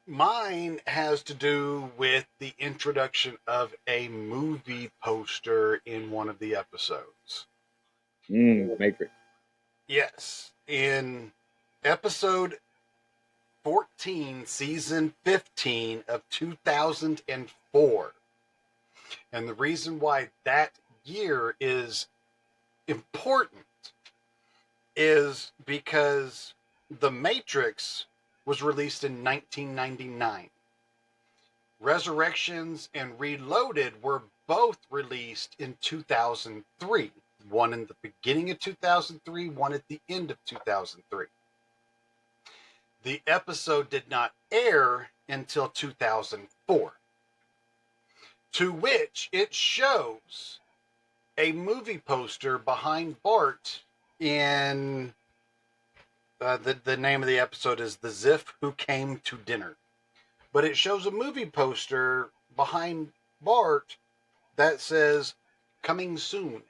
Mine has to do with the introduction of a movie poster in one of the episodes. Matrix. Yes, in Episode 14, season 15 of 2004. And the reason why that year is important is because The Matrix was released in 1999. Resurrections and Reloaded were both released in 2003. One in the beginning of 2003, one at the end of 2003. The episode did not air until 2004, to which it shows a movie poster behind Bart in the name of the episode is The Ziff Who Came to Dinner. But it shows a movie poster behind Bart that says, coming soon.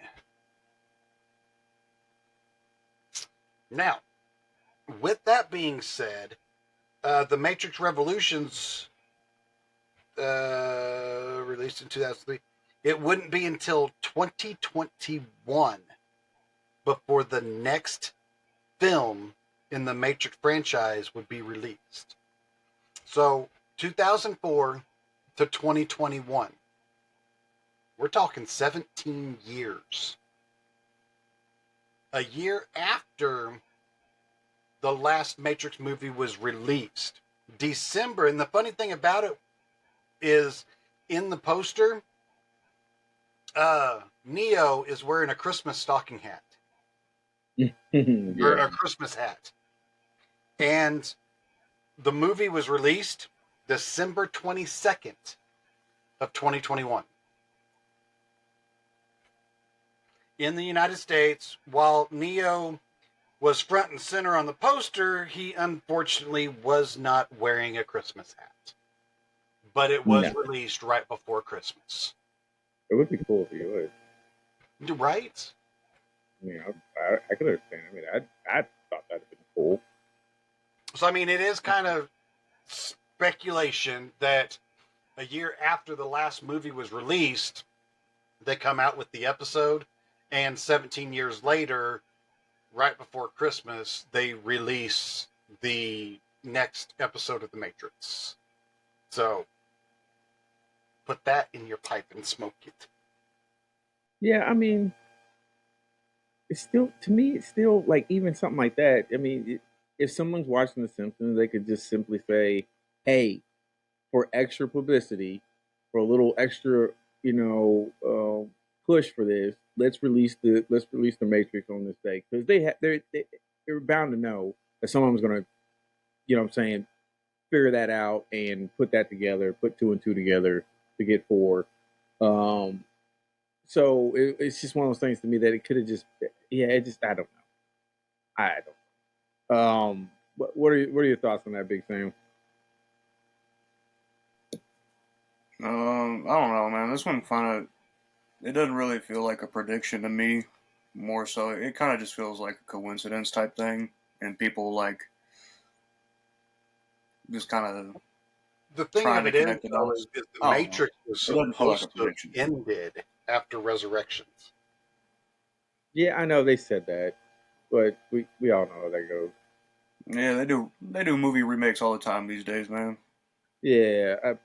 Now, with that being said, The Matrix Revolutions, released in 2003, it wouldn't be until 2021 before the next film in the Matrix franchise would be released. So 2004 to 2021. We're talking 17 years. A year after the last Matrix movie was released. December, and the funny thing about it is in the poster, Neo is wearing a Christmas stocking hat. Or a Christmas hat. And the movie was released December 22nd of 2021. In the United States, while Neo was front and center on the poster, he unfortunately was not wearing a Christmas hat. But it was released right before Christmas. It would be cool if you would. Right? I mean, I could understand. I mean, I thought that'd have been cool. So, I mean, it is kind of speculation that a year after the last movie was released, they come out with the episode, and 17 years later, right before Christmas, they release the next episode of The Matrix. So, put that in your pipe and smoke it. Yeah, I mean, it's still, to me, it's still like even something like that. I mean, if someone's watching The Simpsons, they could just simply say, "Hey, for extra publicity, for a little extra, push for this, let's release the Matrix on this day," because they're bound to know that someone's gonna, what I'm saying, figure that out and put that together, put two and two together to get four. So it's just one of those things to me that it could have just, I don't know. What are your thoughts on that, Big Sam? I don't know, man. This one it doesn't really feel like a prediction to me. More so, it kind of just feels like a coincidence type thing, and people like just kind of. The thing of it is, though, is the Matrix was supposed to have ended after Resurrections. Yeah, I know they said that, but we all know how that goes. Yeah, they do movie remakes all the time these days, man. Yeah,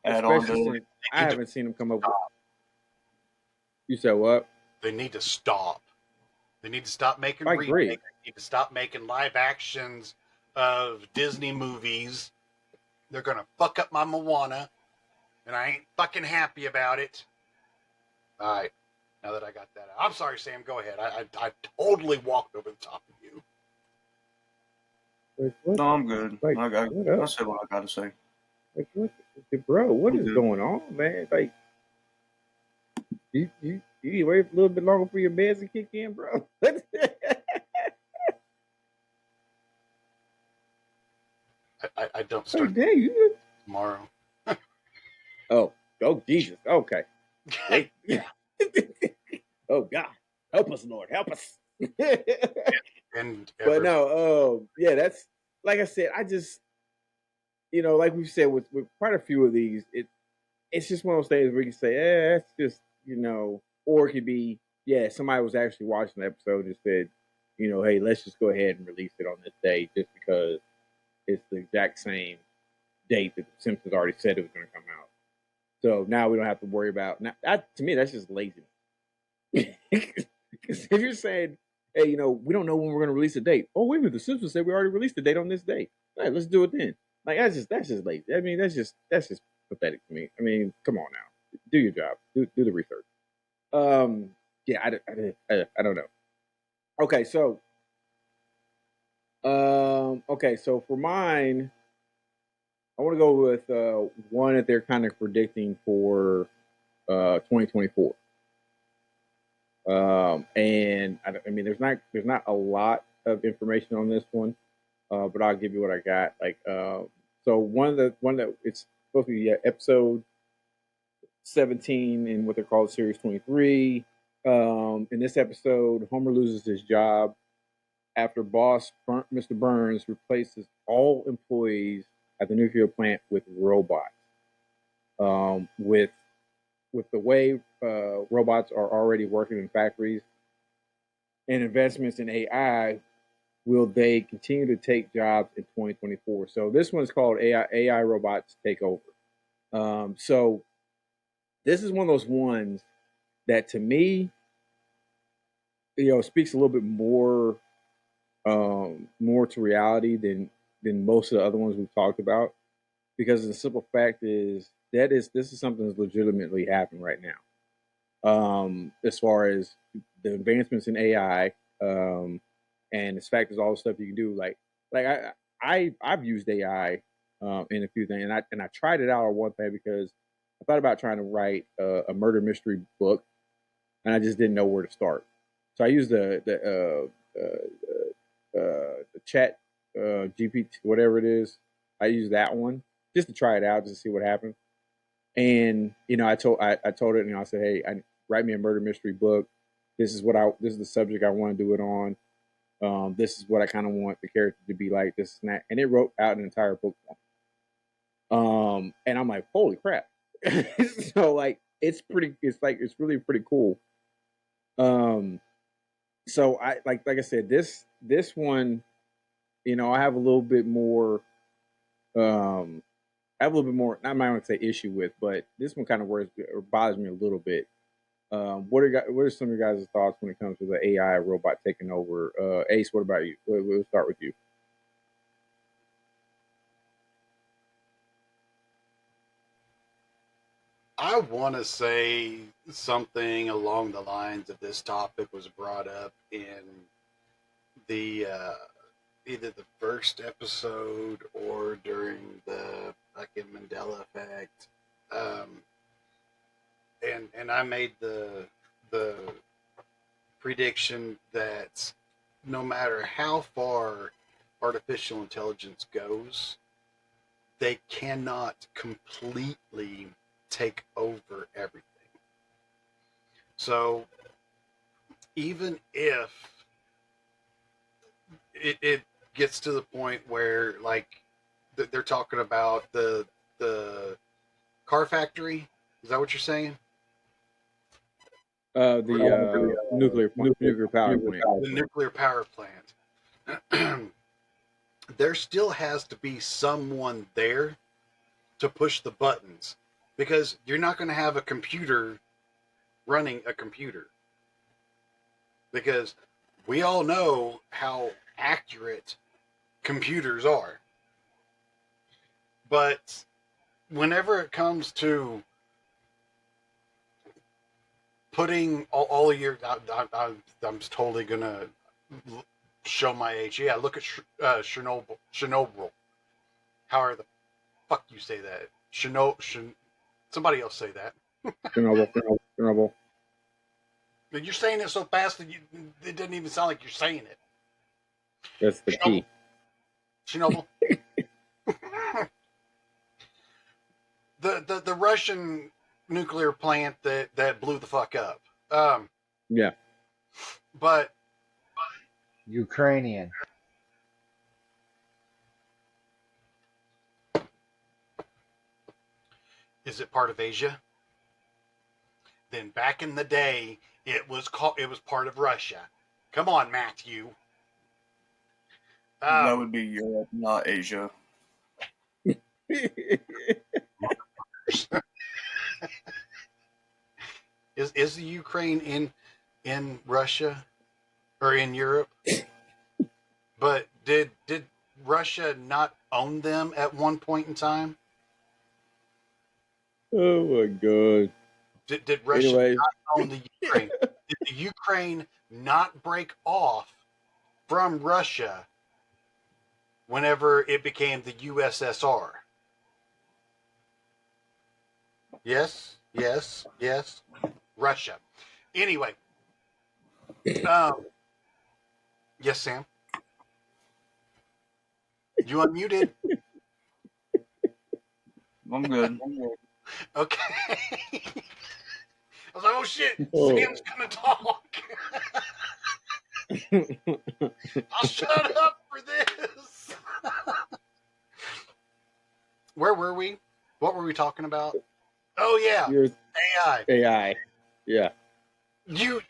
especially since I haven't seen them come up with. You said what? They need to stop. They need to stop making remakes. They need to stop making live actions of Disney movies. They're going to fuck up my Moana, and I ain't fucking happy about it. All right, now that I got that out. I'm sorry, Sam, go ahead. I totally walked over the top of you. No, I'm good. I'll say what I got to say. Like, bro, what is going on, man? Like, you wait a little bit longer for your meds to kick in, bro? I don't start tomorrow. Oh, Jesus. Okay. Oh, God. Help us, Lord. Help us. But no, that's, like I said, I just, like we said, with quite a few of these, it's just one of those things where you can say, that's just, or it could be, somebody was actually watching the episode and said, hey, let's just go ahead and release it on this day just because it's the exact same date that the Simpsons already said it was going to come out. So now we don't have to worry about. Now, to me, that's just laziness. Because if you're saying, hey, we don't know when we're going to release a date. Oh, wait a minute, the Simpsons said we already released the date on this date. All right, let's do it then. Like that's just lazy. I mean, that's just pathetic to me. I mean, come on now, do your job, do the research. Yeah, I don't know. Okay, so for mine, I want to go with one that they're kind of predicting for 2024. And I mean, there's not a lot of information on this one, but I'll give you what I got. Like, so one that it's supposed to be episode 17 in what they're called series 23. In this episode, Homer loses his job after boss Mr. Burns replaces all employees at the nuclear plant with robots. With the way robots are already working in factories and investments in AI, will they continue to take jobs in 2024? So this one's called AI Robots Takeover. So this is one of those ones that to me, speaks a little bit more to reality than most of the other ones we've talked about, because the simple fact is this is something that's legitimately happening right now. As far as the advancements in AI, and its fact is all the stuff you can do. Like I've used AI in a few things, and I tried it out on one thing because I thought about trying to write a murder mystery book, and I just didn't know where to start. So I used the chat GPT, whatever it is. I used that one just to try it out, just to see what happened. And I told it, I said, hey, write me a murder mystery book. This is the subject I want to do it on. This is what I kind of want the character to be like. This and that, and it wrote out an entire book for me. And I'm like, holy crap! So like, it's pretty. It's really pretty cool. Um, so like I said, this one, I have a little bit more. I have a little bit more. I'm not going to say issue with, but this one kind of worries or bothers me a little bit. What are some of your guys' thoughts when it comes to the AI robot taking over? Ace, what about you? We'll start with you. I want to say something along the lines of this topic was brought up in the either the first episode or during the fucking Mandela effect. Um, and I made the prediction that no matter how far artificial intelligence goes, they cannot completely take over everything. So even if it gets to the point where like they're talking about the car factory, is that what you're saying? The nuclear power plant. The nuclear power plant. There still has to be someone there to push the buttons because you're not going to have a computer running a computer, because we all know how accurate computers are. But whenever it comes to putting all of your, I'm totally going to show my age. Yeah, look at Chernobyl. Chernobyl. However the fuck you say that. Somebody else say that. Chernobyl. You're saying it so fast that it doesn't even sound like you're saying it. That's the key. Chernobyl. the Russian nuclear plant that blew the fuck up. Yeah. But Ukrainian. is it part of Asia? Then back in the day, it was part of Russia. Come on, Matthew. That would be Europe, not Asia. Is the Ukraine in Russia or in Europe? But did Russia not own them at one point in time? Oh my god. Did Russia Anyway, not own the Ukraine? Did the Ukraine not break off from Russia whenever it became the USSR? Yes, yes, yes. Russia. Anyway, yes, Sam. You unmuted. I'm good. Okay. I was like, oh shit, Oh. Sam's gonna talk. I'll shut up for this. Where were we? What were we talking about? Oh yeah, You're AI. AI. Yeah. You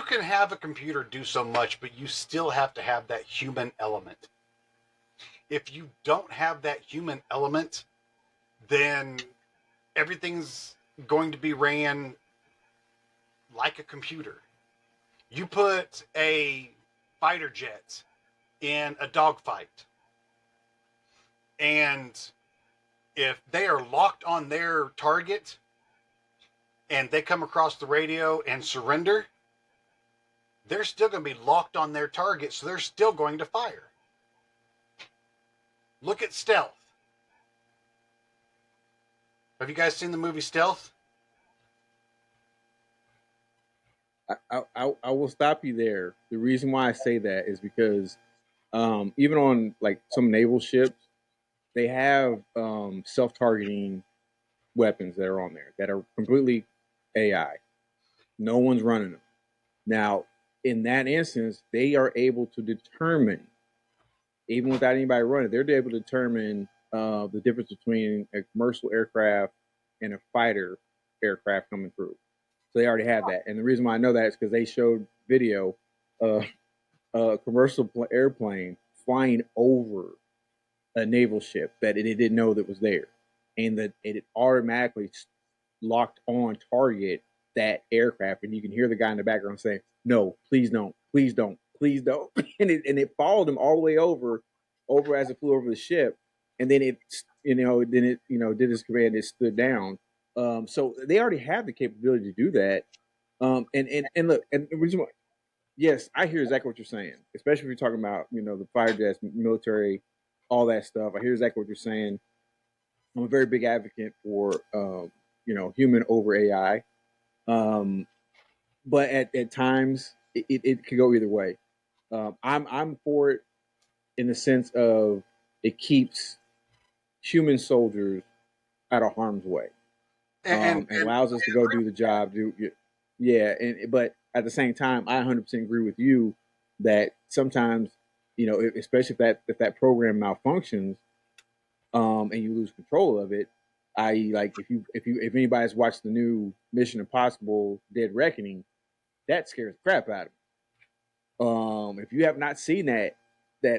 can have a computer do so much, but you still have to have that human element. If you don't have that human element, then everything's going to be ran like a computer. You put a fighter jet in a dogfight, and if they are locked on their target and they come across the radio and surrender, they're still going to be locked on their target, so they're still going to fire. Look at Stealth. Have you guys seen the movie Stealth? I will stop you there. The reason why I say that is because even on like some naval ships, they have self-targeting weapons that are on there that are completely AI. No one's running them. Now, in that instance, they are able to determine, even without anybody running, they're able to determine the difference between a commercial aircraft and a fighter aircraft coming through. So they already have that. And the reason why I know that is because they showed video of a commercial airplane flying over a naval ship that it didn't know that was there, and that it automatically locked on target that aircraft, and you can hear the guy in the background saying, "No, please don't, please don't, please don't," and it followed him all the way over as it flew over the ship, and then it did his command, it stood down. So they already have the capability to do that. And look, and the reason why, yes, I hear exactly what you're saying, especially if you're talking about the fighter jets, military, all that stuff. I hear exactly what you're saying. I'm a very big advocate for human over AI, but at times it could go either way. I'm for it in the sense of it keeps human soldiers out of harm's way, and allows us to go do the job. Yeah, but at the same time, I 100% agree with you that sometimes, especially if that program malfunctions, and you lose control of it, i.e., like if anybody's watched the new Mission Impossible Dead Reckoning, that scares the crap out of me. If you have not seen that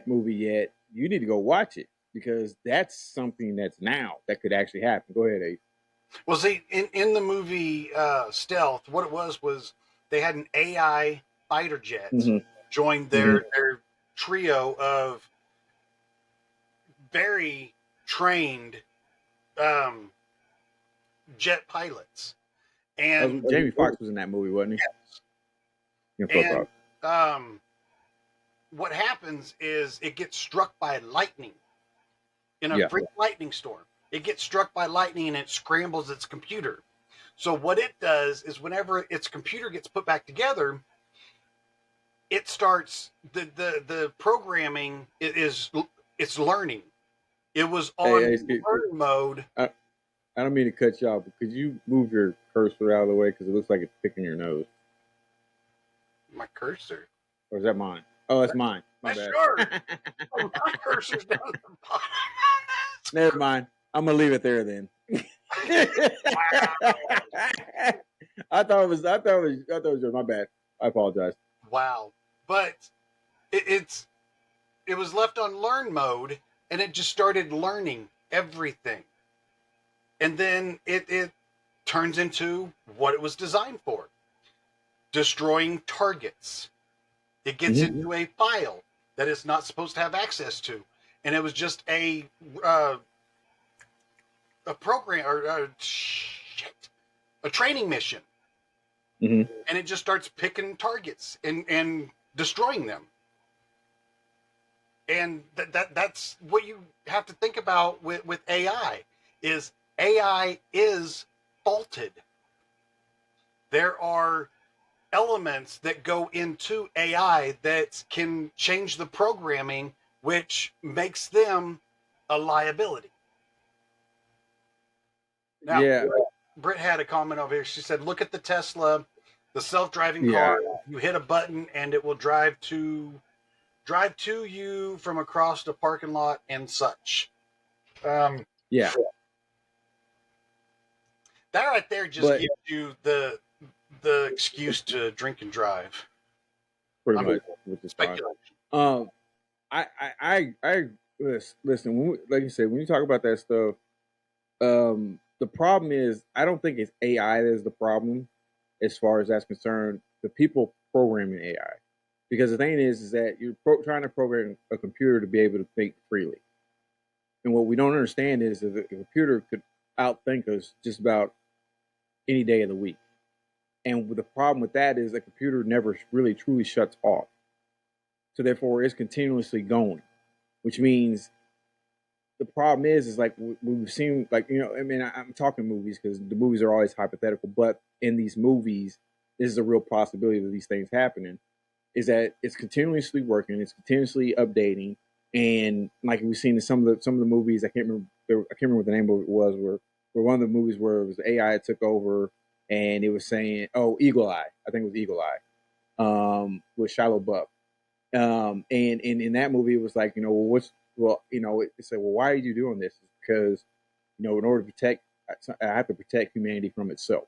movie yet, you need to go watch it because that's something that's now that could actually happen. Go ahead, Ace. Well, see, in the movie Stealth, what it was they had an AI fighter jet join their trio of very trained jet pilots. And Jamie Foxx was in that movie, wasn't he? Yes. And what happens is it gets struck by lightning in a freak lightning storm. It gets struck by lightning and it scrambles its computer. So what it does is whenever its computer gets put back together, it starts the programming it's learning. It was on learn mode. I don't mean to cut you off, but could you move your cursor out of the way because it looks like it's picking your nose? My cursor? Or is that mine? Oh, it's mine. My bad. Sure. Oh, my cursor's down at the bottom. Never mind. I'm gonna leave it there then. I thought it was my bad. I apologize. Wow. But it was left on learn mode, and it just started learning everything, and then it turns into what it was designed for: destroying targets. It gets into a file that it's not supposed to have access to, and it was just a program or a training mission, and it just starts picking targets and destroying them. And that's what you have to think about with AI. Is AI is faulted. There are elements that go into AI that can change the programming, which makes them a liability. Now, Yeah. Britt had a comment over here. She said, "Look at the Tesla, the self-driving Yeah. car. You hit a button and it will drive to you from across the parking lot and such." Yeah. That right there just gives you the excuse to drink and drive. Pretty much, which is fine. I listen. When like you said, when you talk about that stuff, the problem is I don't think it's AI that is the problem, as far as that's concerned. The people programming AI, because the thing is that you're trying to program a computer to be able to think freely, and what we don't understand is that a computer could outthink us just about any day of the week. And the problem with that is the computer never really truly shuts off. So therefore, it's continuously going, which means the problem is like we've seen, like, you know, I mean, I'm talking movies because the movies are always hypothetical, but in these movies, this is a real possibility of these things happening. Is that it's continuously working, it's continuously updating, and like we've seen in some of the movies, I can't remember what the name of it was, where one of the movies where it was AI that took over, and it was saying, oh, Eagle Eye, I think it was Eagle Eye, with Shia LaBeouf. And in that movie, it was like, you know, it said, well, why are you doing this? It's because, you know, in order to protect, I have to protect humanity from itself,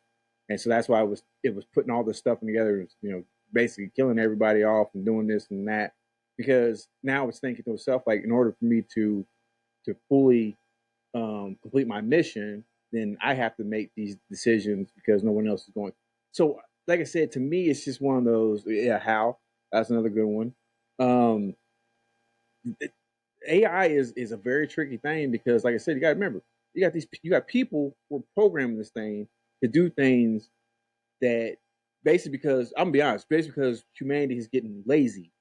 and so that's why it was putting all this stuff together, you know, basically killing everybody off and doing this and that, because now it's thinking to itself, like, in order for me to fully complete my mission, then I have to make these decisions because no one else is going. So, like I said, to me, it's just one of those. Yeah, how? That's another good one. Um, AI is a very tricky thing because, like I said, you got to remember, you got people who are programming this thing to do things that basically, because I'm gonna be honest, basically because humanity is getting lazy,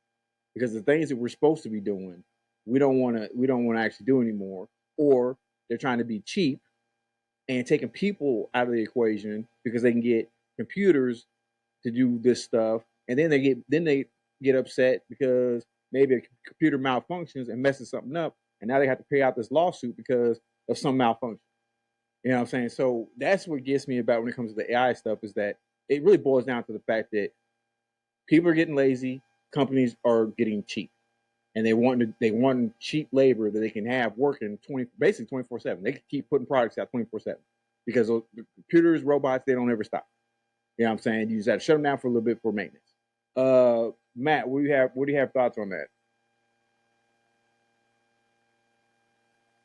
because the things that we're supposed to be doing, we don't want to actually do anymore, or they're trying to be cheap and taking people out of the equation because they can get computers to do this stuff, and then they get upset because maybe a computer malfunctions and messes something up, and now they have to pay out this lawsuit because of some malfunction. You know what I'm saying? So that's what gets me about when it comes to the AI stuff, is that it really boils down to the fact that people are getting lazy, companies are getting cheap, and they want cheap labor that they can have working 24/7. They can keep putting products out 24/7 because the computers, robots, they don't ever stop. You know what I'm saying? You just have to shut them down for a little bit for maintenance. Matt, what do you have thoughts on that?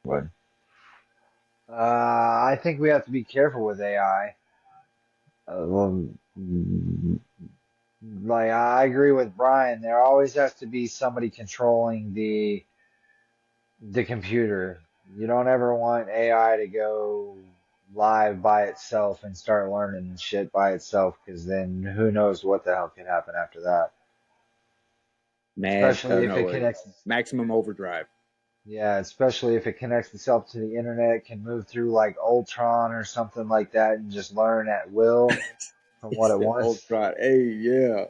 What? I think we have to be careful with AI. Like, I agree with Brian. There always has to be somebody controlling the computer. You don't ever want AI to go live by itself and start learning shit by itself, because then who knows what the hell could happen after that. Especially if it connects. Maximum Overdrive. Yeah, especially if it connects itself to the internet, can move through like Ultron or something like that and just learn at will from what it wants. Ultron. Hey, yeah.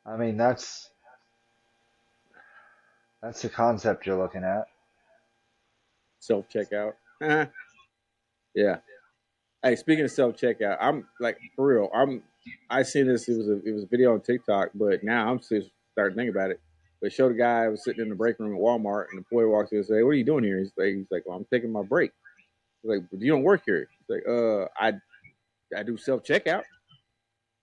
I mean, that's the concept you're looking at. Self checkout. Yeah. Hey, speaking of self checkout, I'm like, for real. I seen this. It was a video on TikTok, but now I'm just starting to think about it. But show the guy was sitting in the break room at Walmart, and the employee walks in and say, "What are you doing here?" He's like, "Well, I'm taking my break." He's like, "But you don't work here." He's like, I do self checkout.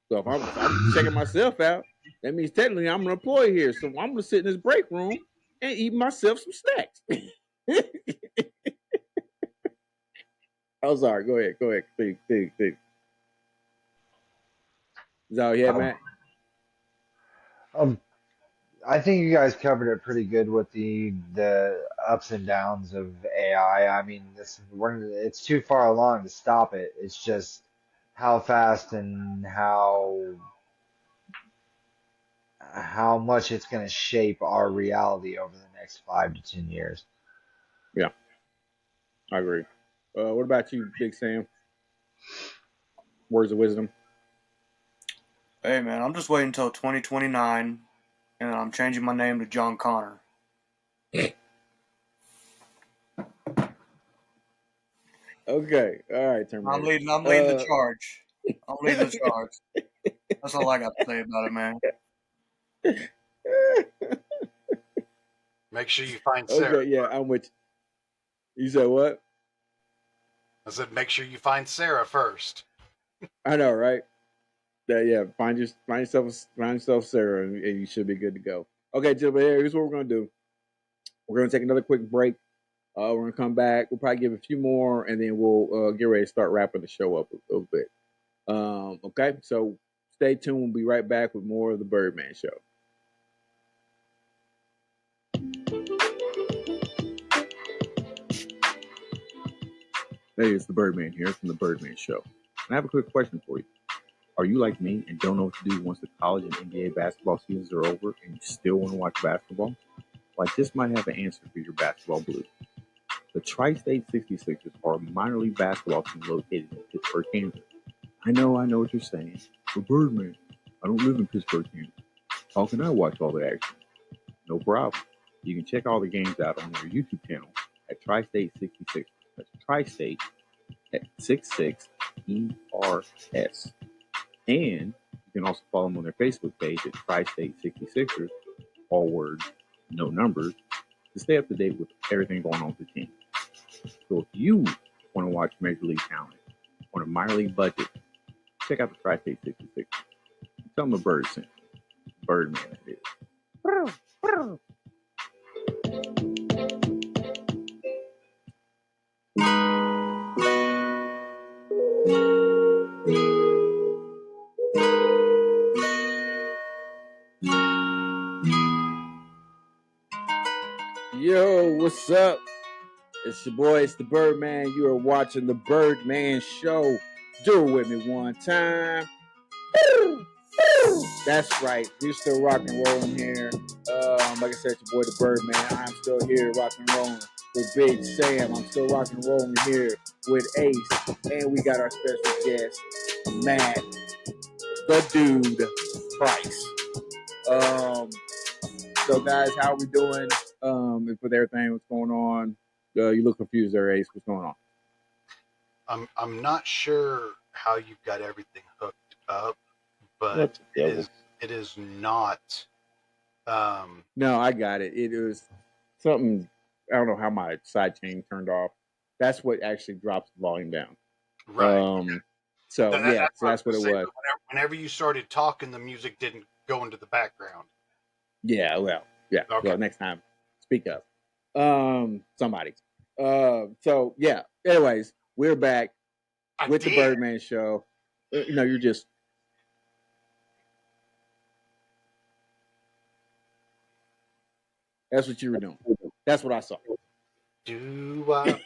So if I'm checking myself out, That means technically I'm an employee here, so I'm gonna sit in this break room and eat myself some snacks. I'm sorry. Go ahead. Go ahead. Think. Is that all you had, Um, Matt? um, I think you guys covered it pretty good with the ups and downs of AI. I mean, it's too far along to stop it. It's just how fast and how much it's going to shape our reality over the next 5 to 10 years. Yeah, I agree. What about you, Big Sam? Words of wisdom. Hey man, I'm just waiting until 2029, and I'm changing my name to John Connor. Okay. All right, Terminator. I'm leading the charge. I'm leading the charge. That's all I got to say about it, man. Make sure you find Sarah. Okay. Yeah, I'm with you. You said what? I said, make sure you find Sarah first. I know, right? Yeah. Find yourself, Sarah, and you should be good to go. Okay, gentlemen. Here's what we're gonna do. We're gonna take another quick break. We're gonna come back. We'll probably give a few more, and then we'll get ready to start wrapping the show up a little bit. Okay, so stay tuned. We'll be right back with more of the Birdman Show. Hey, it's the Birdman here from the Birdman Show. And I have a quick question for you. Are you like me and don't know what to do once the college and NBA basketball seasons are over and you still want to watch basketball? Well, I just might have an answer for your basketball blues. The Tri-State 66ers are a minor league basketball team located in Pittsburgh, Kansas. I know what you're saying. But Birdman, I don't live in Pittsburgh, Kansas. How can I watch all the action? No problem. You can check all the games out on their YouTube channel at Tri-State 66. That's Tri-State at 66 ERS. And you can also follow them on their Facebook page at Tri-State 66ers, all words, no numbers, to stay up to date with everything going on with the team. So if you want to watch Major League talent on a minor league budget, check out the Tri-State 66. Tell them a bird sent. Birdman, that is. Yo, what's up? It's your boy, it's the Birdman. You are watching the Birdman Show. Do it with me one time. That's right. We're still rocking and rolling here. Like I said, it's your boy, the Birdman. I'm still here rocking and rolling with Big Sam. I'm still rocking and rolling here with Ace. And we got our special guest, Matt, the Dude Price. So guys, how are we doing? With everything, what's going on? You look confused there, Ace. What's going on? I'm not sure how you've got everything hooked up, but it is not. No, I got it. It was something. I don't know how my side chain turned off. That's what actually drops the volume down. Right. So that's what it was. Whenever you started talking, the music didn't go into the background. Yeah. Well. Yeah. Okay. Well, next time, speak up. Somebody. So yeah. Anyways, we're back with the Birdman Show. You're just. That's what you were doing. That's what I saw. Like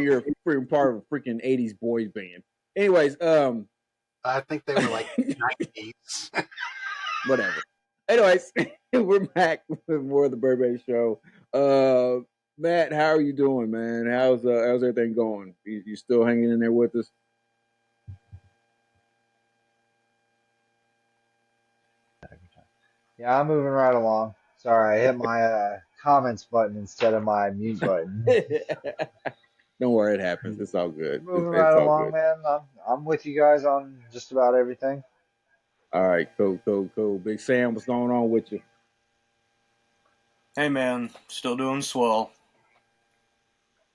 you're a freaking part of a freaking 80s boys band. Anyways, I think they were like 90s. Whatever. Anyways, we're back with more of the Birdman Show. Matt, how are you doing, man? How's everything going? You still hanging in there with us? Yeah, I'm moving right along. Sorry, I hit my comments button instead of my mute button. Don't worry, it happens. It's all good. Moving It's right all along, good. man. I'm with you guys on just about everything. All right, cool. Big Sam, what's going on with you? Hey man, still doing swell.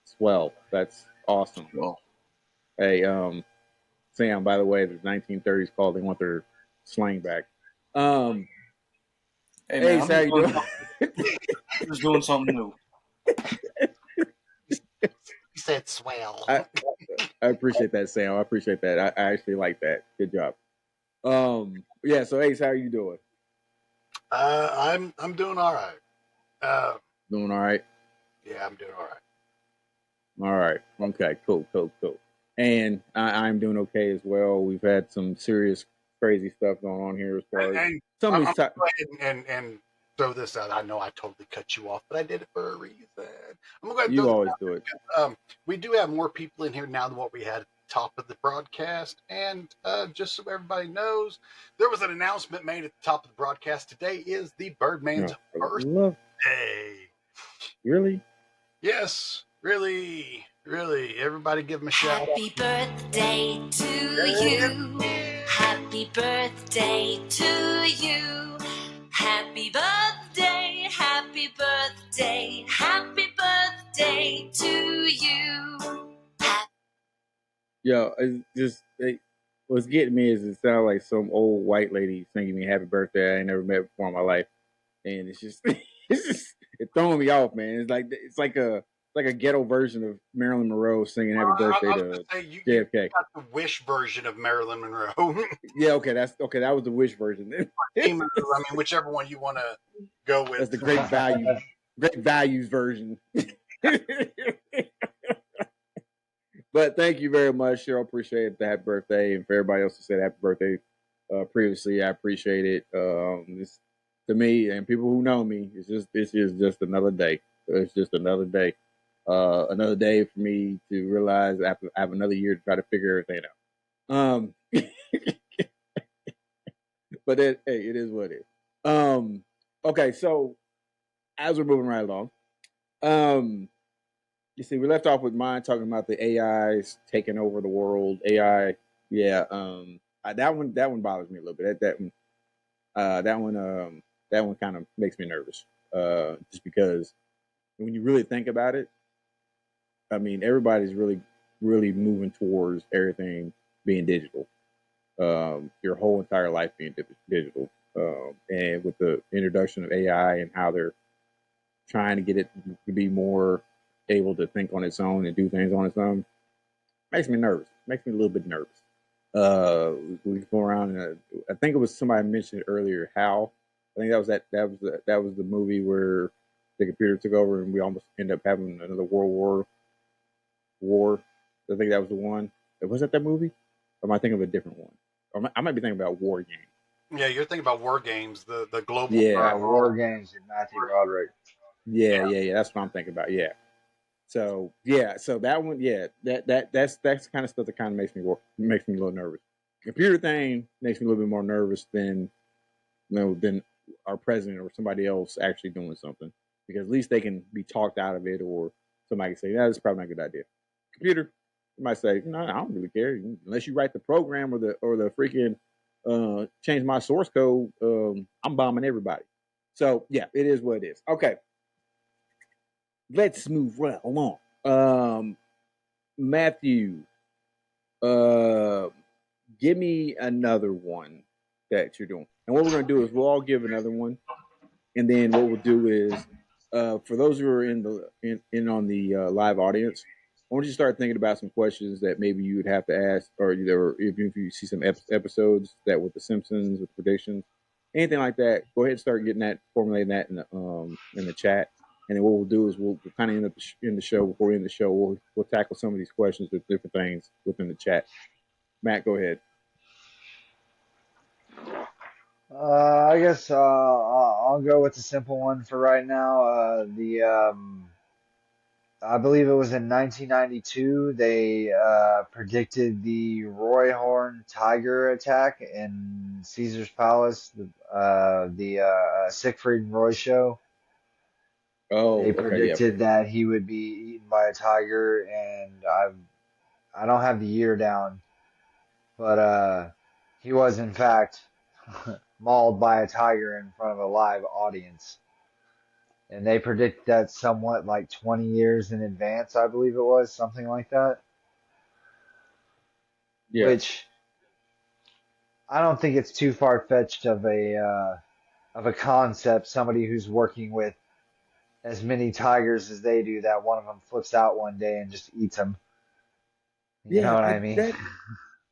Swell. That's awesome. Well, Hey, Sam, by the way, the 1930s called. They want their slang back. Hey, man, Ace, how you doing? I'm just doing something new. He said swell. I appreciate that, Sam. I appreciate that. I actually like that. Good job. Yeah. So, Ace, how are you doing? I'm doing all right. Doing all right. Yeah, I'm doing all right. All right. Okay. Cool. Cool. Cool. And I'm doing okay as well. We've had some serious, crazy stuff going on here as far as And some of I'm these. gonna go ahead and throw this out. I know I totally cut you off, but I did it for a reason. I'm gonna go ahead and throw You this always out do it. because we do have more people in here now than what we had at the top of the broadcast. And just so everybody knows, there was an announcement made at the top of the broadcast. Today is the Birdman's No, for the love. birthday. Really? Yes, really, really. Everybody give him a shout out. Happy birthday to you. Happy birthday to you. Happy birthday, happy birthday, happy birthday to you. Yo, it's just what's getting me is it sounds like some old white lady singing me "Happy Birthday" I ain't never met before in my life, and it's just it's throwing me off, man. It's like a ghetto version of Marilyn Monroe singing "Happy Birthday" I was to gonna say you JFK. got the Wish version of Marilyn Monroe. Yeah, okay, that's okay. That was the Wish version. I mean, whichever one you want to go with. That's the great values version. But thank you very much, Cheryl. Appreciate the happy birthday, and for everybody else who said happy birthday previously, I appreciate it. This to me and people who know me, this is just another day. It's just another day. Another day for me to realize I have another year to try to figure everything out. But hey, it is what it is. Okay, so as we're moving right along, um, you see, we left off with mine talking about the AIs taking over the world. AI, yeah. That one bothers me a little bit. That one kind of makes me nervous. Just because when you really think about it, I mean, everybody's really moving towards everything being digital. Your whole entire life being digital. And with the introduction of AI and how they're trying to get it to be more able to think on its own and do things on its own, makes me nervous. Makes me a little bit nervous. We go around and I think it was somebody mentioned earlier. How I think that was the movie where the computer took over and we almost end up having another war. I think that was the one. Was that movie? Or am I thinking of a different one? Or I might be thinking about War Game. Yeah, you're thinking about War Games, the global. Yeah, War Games with Matthew Broderick. yeah. That's what I'm thinking about. Yeah. So that one, yeah, that's the kind of stuff that kind of makes me a little nervous. Computer thing makes me a little bit more nervous than our president or somebody else actually doing something, because at least they can be talked out of it, or somebody can say, "Yeah, that's probably not a good idea." Computer, you might say, "No, I don't really care unless you write the program or the freaking change my source code. I'm bombing everybody." So yeah, it is what it is. Okay, let's move right along. Matthew, uh, give me another one that you're doing. And what we're going to do is we'll all give another one, and then what we'll do is, for those who are in on the live audience, I want you to start thinking about some questions that maybe you would have to ask, or either if you see some episodes that with the Simpsons with predictions, anything like that. Go ahead and start getting that, formulating that in the chat. And then what we'll do is we'll kind of end up in the show. Before we end the show, we'll tackle some of these questions with different things within the chat. Matt, go ahead. I guess I'll go with the simple one for right now. I believe it was in 1992. They predicted the Roy Horn tiger attack in Caesar's Palace, the Siegfried and Roy show. They Oh, okay, yeah. predicted that he would be eaten by a tiger, and I don't have the year down, but he was in fact mauled by a tiger in front of a live audience. And they predict that somewhat like 20 years in advance, I believe it was, something like that. Yeah. Which I don't think it's too far fetched of a concept. Somebody who's working with as many tigers as they do, that one of them flips out one day and just eats them. You know Yeah, what I mean?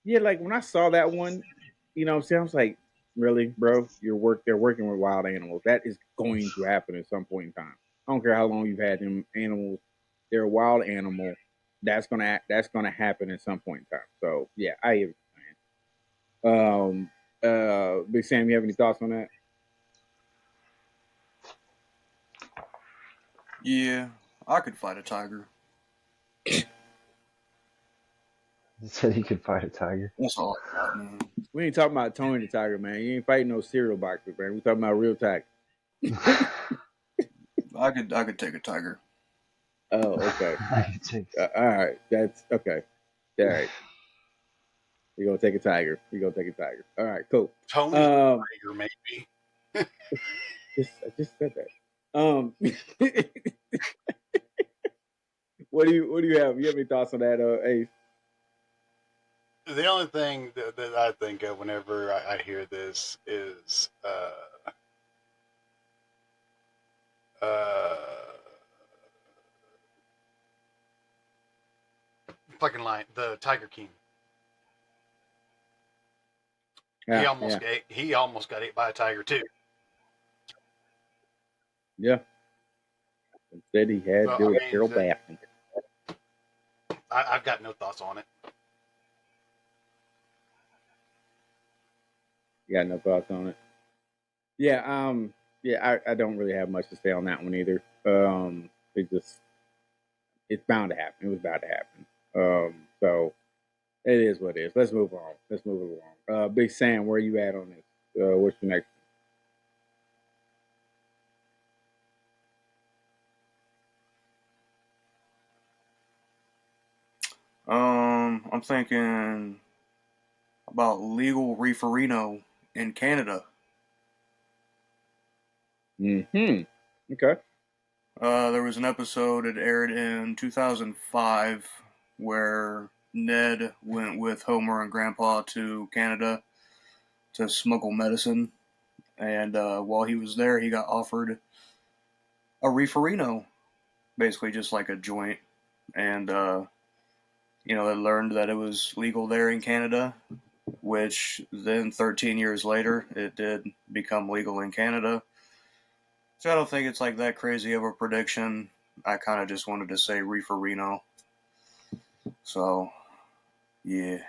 yeah, like when I saw that one, you know what I'm saying? I was like, really, bro? They're working with wild animals. That is going to happen at some point in time. I don't care how long you've had them animals. They're a wild animal. That's gonna happen at some point in time. So yeah, I hear what you're saying. Big Sam, you have any thoughts on that? Yeah, I could fight a tiger. He said he could fight a tiger. That's all I got, man. We ain't talking about Tony the Tiger, man. You ain't fighting no cereal boxers, man. We talking about real tiger. I could take a tiger. Oh, okay. All right. That's okay. All right. We're gonna take a tiger. We're gonna take a tiger. All right, cool. Tony's tiger, maybe. I just said that. What do you have? You have any thoughts on that, Ace? The only thing that I think of whenever I hear this is uh, fucking line, the Tiger King. Yeah, He almost got ate by a tiger too. yeah. Instead, he had So to do I with mean, Carol Baskin. I've got no thoughts on it. You got no thoughts on it? Yeah. Yeah. I don't really have much to say on that one either. It's bound to happen. It was bound to happen. So it is what it is. Let's move on. Let's move it along. Big Sam, where are you at on this? What's your next? I'm thinking about legal Referrino in Canada. Mm-hmm. Okay. There was an episode that aired in 2005 where Ned went with Homer and Grandpa to Canada to smuggle medicine, and while he was there, he got offered a Referrino, basically just like a joint, and they learned that it was legal there in Canada, which then 13 years later, it did become legal in Canada. So I don't think it's like that crazy of a prediction. I kind of just wanted to say Referrino. So, yeah.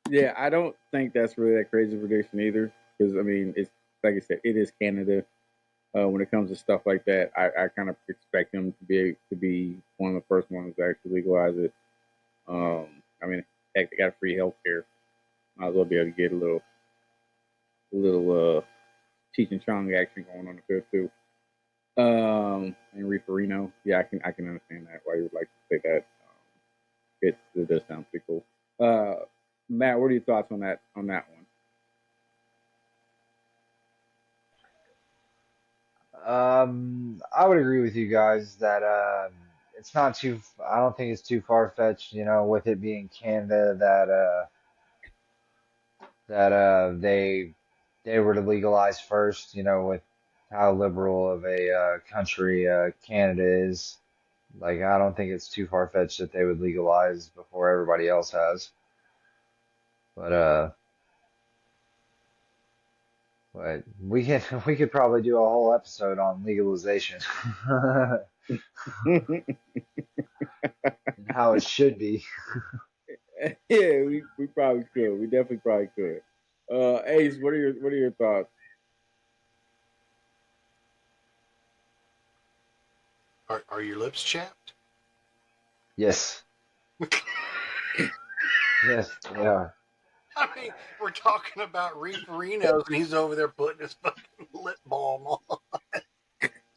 Yeah, I don't think that's really that crazy prediction either. Because I mean, it's like I said, it is Canada. When it comes to stuff like that, I kind of expect them to be one of the first ones to actually legalize it. I mean, heck, they got free healthcare. Might as well be able to get a little Cheech and Chong action going on the field too. And Referino, yeah, I can understand that why you would like to say that. It does sound pretty cool. Matt, what are your thoughts on that one? I would agree with you guys that it's not too. I don't think it's too far fetched. With it being Canada, that they were to legalize first. With how liberal of a country Canada is. Like, I don't think it's too far fetched that they would legalize before everybody else has. But we could probably do a whole episode on legalization and how it should be. Yeah, we probably could. We definitely probably could. Ace, what are your thoughts? Are your lips chapped? Yes, yes, they are. I mean, we're talking about Referinos, and he's over there putting his fucking lip balm on.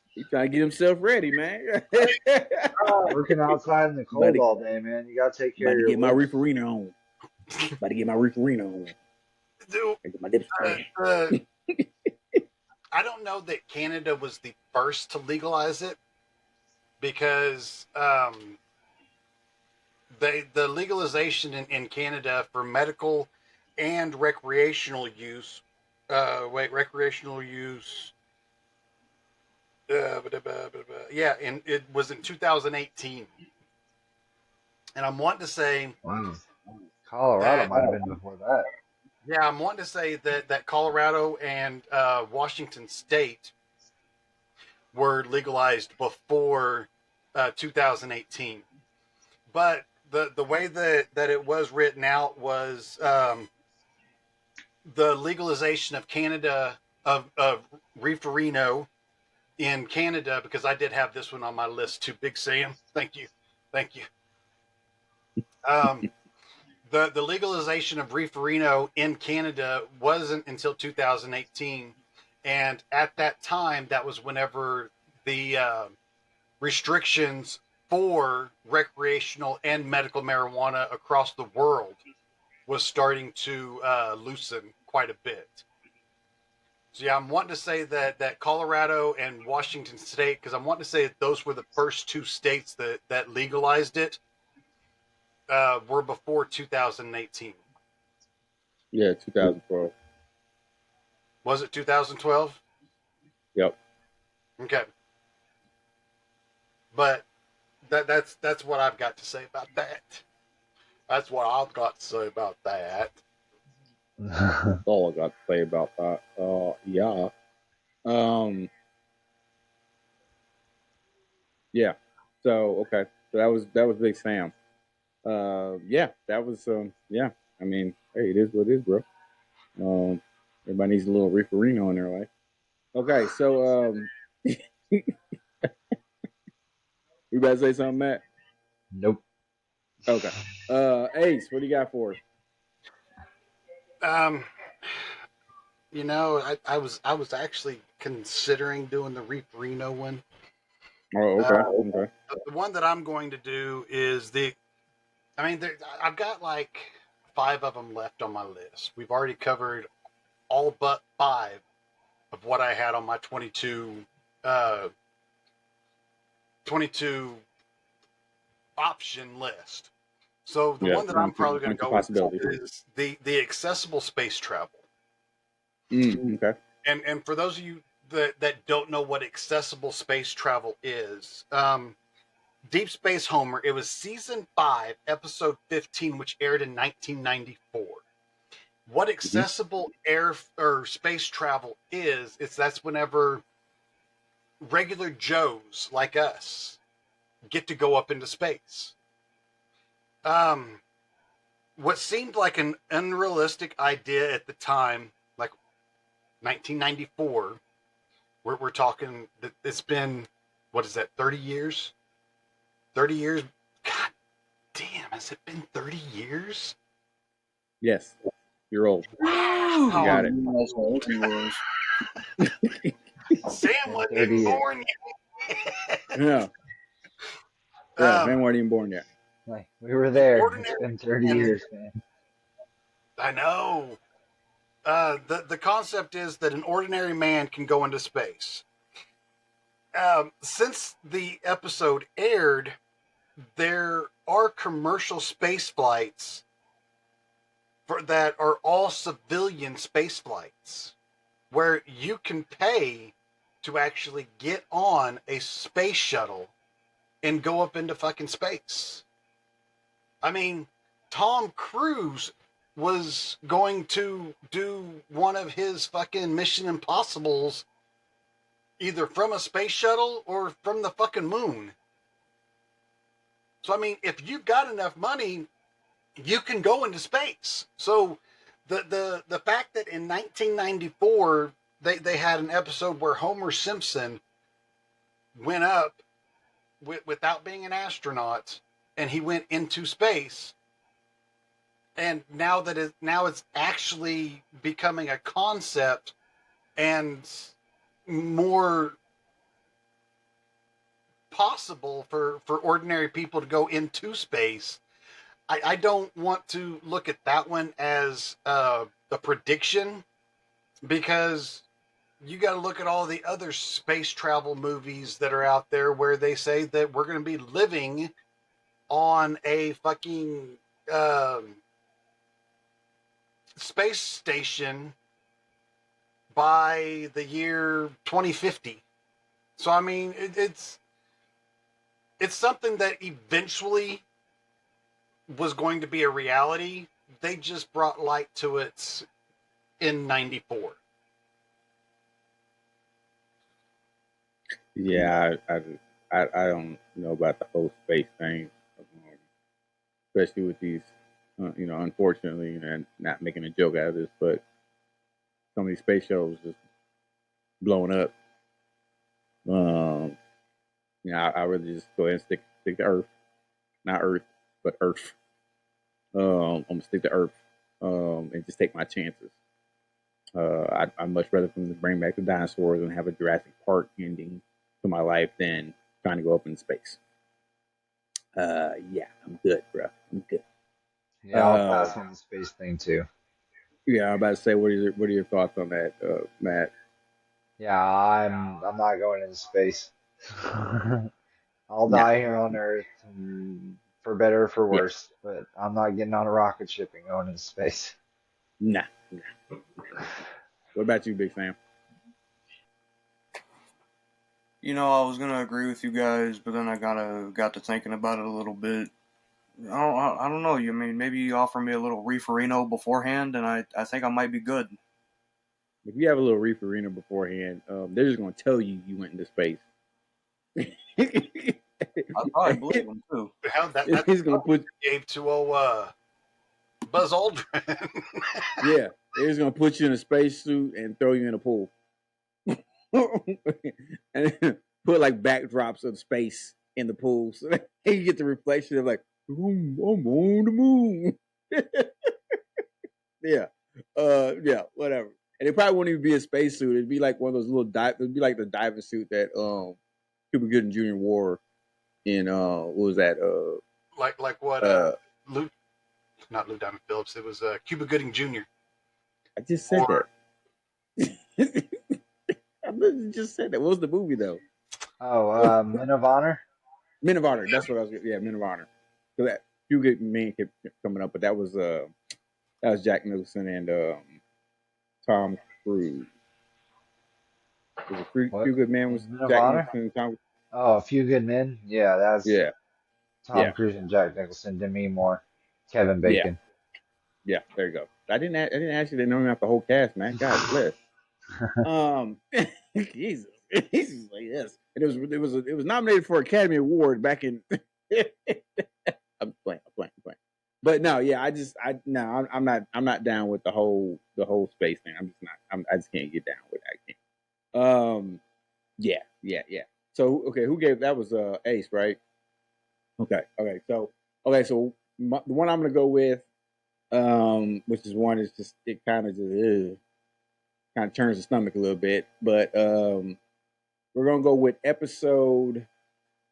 He trying to get himself ready, man. Working outside in the about, cold to, all day, man. You gotta take care about of to your get my lips. Referino on. About to get my Referino on. Dude, Get my lips ready. I don't know that Canada was the first to legalize it because the legalization in Canada for medical and recreational use. Recreational use. Yeah, and it was in 2018. And I'm wanting to say Wow. Colorado that, might have been before that. yeah, I'm wanting to say that Colorado and Washington State were legalized before 2018. But the way that it was written out was the legalization of Canada of Referrino in Canada, because I did have this one on my list too. Big Sam, thank you. Um, the legalization of Referrino in Canada wasn't until 2018, and at that time, that was whenever the restrictions for recreational and medical marijuana across the world was starting to loosen quite a bit. So yeah, I'm wanting to say that Colorado and Washington State, because I'm wanting to say that those were the first two states that legalized it, were before 2018. Yeah, 2012. Was it 2012? Yep. Okay, but that's what I've got to say about that. That's what I've got to say about that. That's all I got to say about that. Yeah. Um. Yeah. So okay. So that was Big Sam. Yeah. That was Yeah. I mean, hey, it is what it is, bro. Everybody needs a little Referino in their life. Okay. So you about to say something, Matt? Nope. Okay. Ace, what do you got for us? Um, I was actually considering doing the Referrino one. Oh, okay. Okay. The one that I'm going to do is I've got like 5 of them left on my list. We've already covered all but 5 of what I had on my 22 option list. So the Yeah. one that I'm probably going to 22 go with possibilities. is the accessible space travel. Okay. And for those of you that don't know what accessible space travel is, Deep Space Homer, it was season 5, episode 15, which aired in 1994. What accessible air or space travel is, that's whenever regular Joes like us get to go up into space. What seemed like an unrealistic idea at the time, like 1994, we're talking that it's been, what is that, 30 years? 30 years? God damn, has it been 30 years? Yes. You're old. I You got it. didn't realize how old he was. Sam In wasn't 30 even years. born yet. Yeah. Yeah. Man wasn't even born yet. Like, we were there. It's Ordinary been 30 man, years, man. I know. The concept is that an ordinary man can go into space. Since the episode aired, there are commercial space flights that are all civilian space flights, where you can pay to actually get on a space shuttle and go up into fucking space. I mean, Tom Cruise was going to do one of his fucking Mission Impossibles either from a space shuttle or from the fucking moon. So, I mean, if you've got enough money, you can go into space. So, the fact that in 1994 they had an episode where Homer Simpson went up without being an astronaut, and he went into space, and now it's actually becoming a concept and more possible for ordinary people to go into space. I don't want to look at that one as a prediction, because you got to look at all the other space travel movies that are out there where they say that we're going to be living on a fucking space station by the year 2050. So I mean, it's something that eventually was going to be a reality. They just brought light to it in '94. Yeah, I don't know about the whole space thing, especially with these, unfortunately, and not making a joke out of this, but some of these space shows just blowing up. Um, I really just go ahead and stick to Earth, not Earth, but Earth. I'm gonna stick to Earth, and just take my chances. I'd much rather for them to bring back the dinosaurs and have a Jurassic Park ending to my life than trying to go up in space. Yeah, I'm good, bro. I'm good. Yeah, I'll pass on the space thing too. Yeah, I'm about to say, what are your thoughts on that, Matt? Yeah, I'm not going into space. I'll Nah, die here on Earth, for better or for yeah, worse, but I'm not getting on a rocket ship and going into space. nah. What about you, Big Sam? You know, I was gonna agree with you guys, but then I got to thinking about it a little bit. I don't know. You mean maybe you offer me a little Referrino beforehand, and I think I might be good. If you have a little Referrino beforehand, they're just gonna tell you went into space. I probably believe them too. Hell, that's He's gonna put gave to Buzz Aldrin. yeah, they're just gonna put you in a spacesuit and throw you in a pool, and put like backdrops of space in the pool, so that you get the reflection of like, I'm on the moon. Yeah, yeah, whatever. And it probably wouldn't even be a spacesuit. It'd be like one of those little dive. It'd be like the diving suit that Cuba Gooding Jr. wore in what was that? like what Uh, Lou, not Lou Diamond Phillips. It was Cuba Gooding Jr. I just said Or that. I literally just said that. What was the movie though? Oh, Men of Honor? Men of Honor. That's what I was. Yeah, Men of Honor. So that Cuba Gooding Man kept coming up, but that was Jack Nicholson and Tom Cruise. Was it What? Few Good Man was In Men of Jack Honor? Nicholson and Tom? Oh, A Few Good Men? Yeah, that's Yeah, Tom yeah, Cruise and Jack Nicholson, Demi Moore, Kevin yeah, Bacon. yeah. There you go. I didn't actually know about the whole cast, man. God bless. Jesus, Jesus, like yes. And it was nominated for Academy Award back in. I'm playing. But no, yeah, I'm not down with the whole space thing. I'm just not. I just can't get down with that. I can't. Yeah. So okay, who gave that was Ace, right? So the one I'm gonna go with, which is one is just it kind of turns the stomach a little bit, but we're gonna go with episode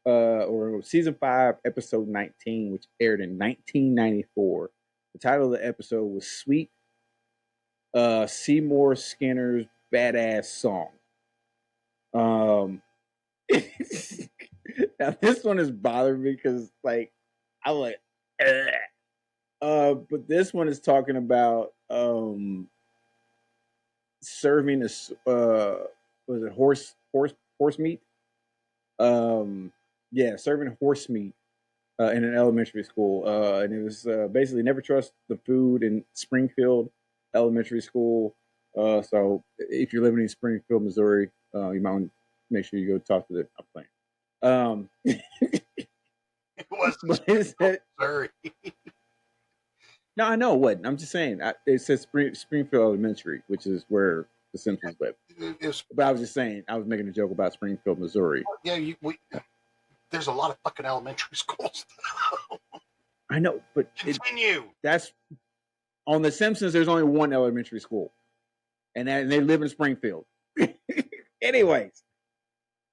or season 5, episode 19, which aired in 1994. The title of the episode was "Sweet Seymour Skinner's Badass Song." Um, now this one is bothering me because like I'm like, ugh. But this one is talking about serving a was it horse meat? Yeah, serving horse meat in an elementary school, and it was basically never trust the food in Springfield Elementary School. So if you're living in Springfield, Missouri, you might want to make sure you go talk to the. I'm playing. it wasn't But it said, Missouri. no, I know it wasn't. I'm just saying. It says Springfield Elementary, which is where the Simpsons live. It was, But I was just saying, I was making a joke about Springfield, Missouri. yeah, there's a lot of fucking elementary schools. I know, but Continue. that's on the Simpsons. There's only one elementary school, and they live in Springfield. Anyways,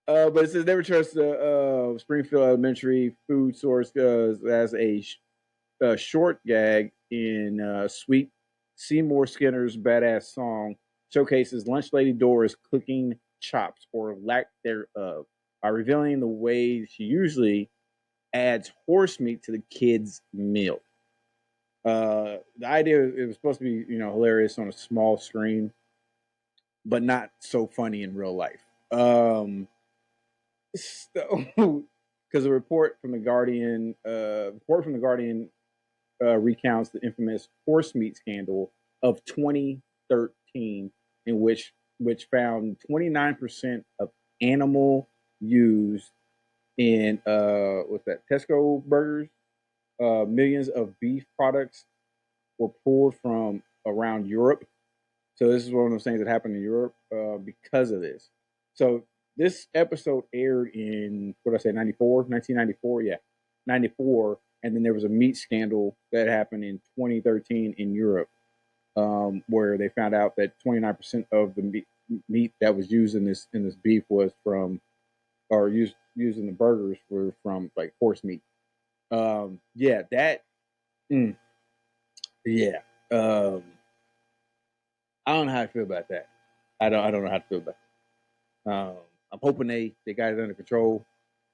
but it says never trust the Springfield Elementary food source as a short gag in Sweet Seymour Skinner's badass song showcases lunch lady Dora's cooking chops or lack thereof by revealing the way she usually adds horse meat to the kids' meal. The idea it was supposed to be hilarious on a small screen, but not so funny in real life. So, because a report from the Guardian recounts the infamous horse meat scandal of 2013, in which found 29% of animal used in what's that Tesco burgers. Millions of beef products were pulled from around Europe. So this is one of those things that happened in Europe because of this. So this episode aired in what did I say, 1994? Yeah, 94. And then there was a meat scandal that happened in 2013 in Europe, where they found out that 29% of the meat that was used in this beef was from, or used in the burgers were from like horse meat. Yeah, that. Mm, yeah. Um, I don't know how I feel about that. I don't know how to feel about it. I'm hoping they got it under control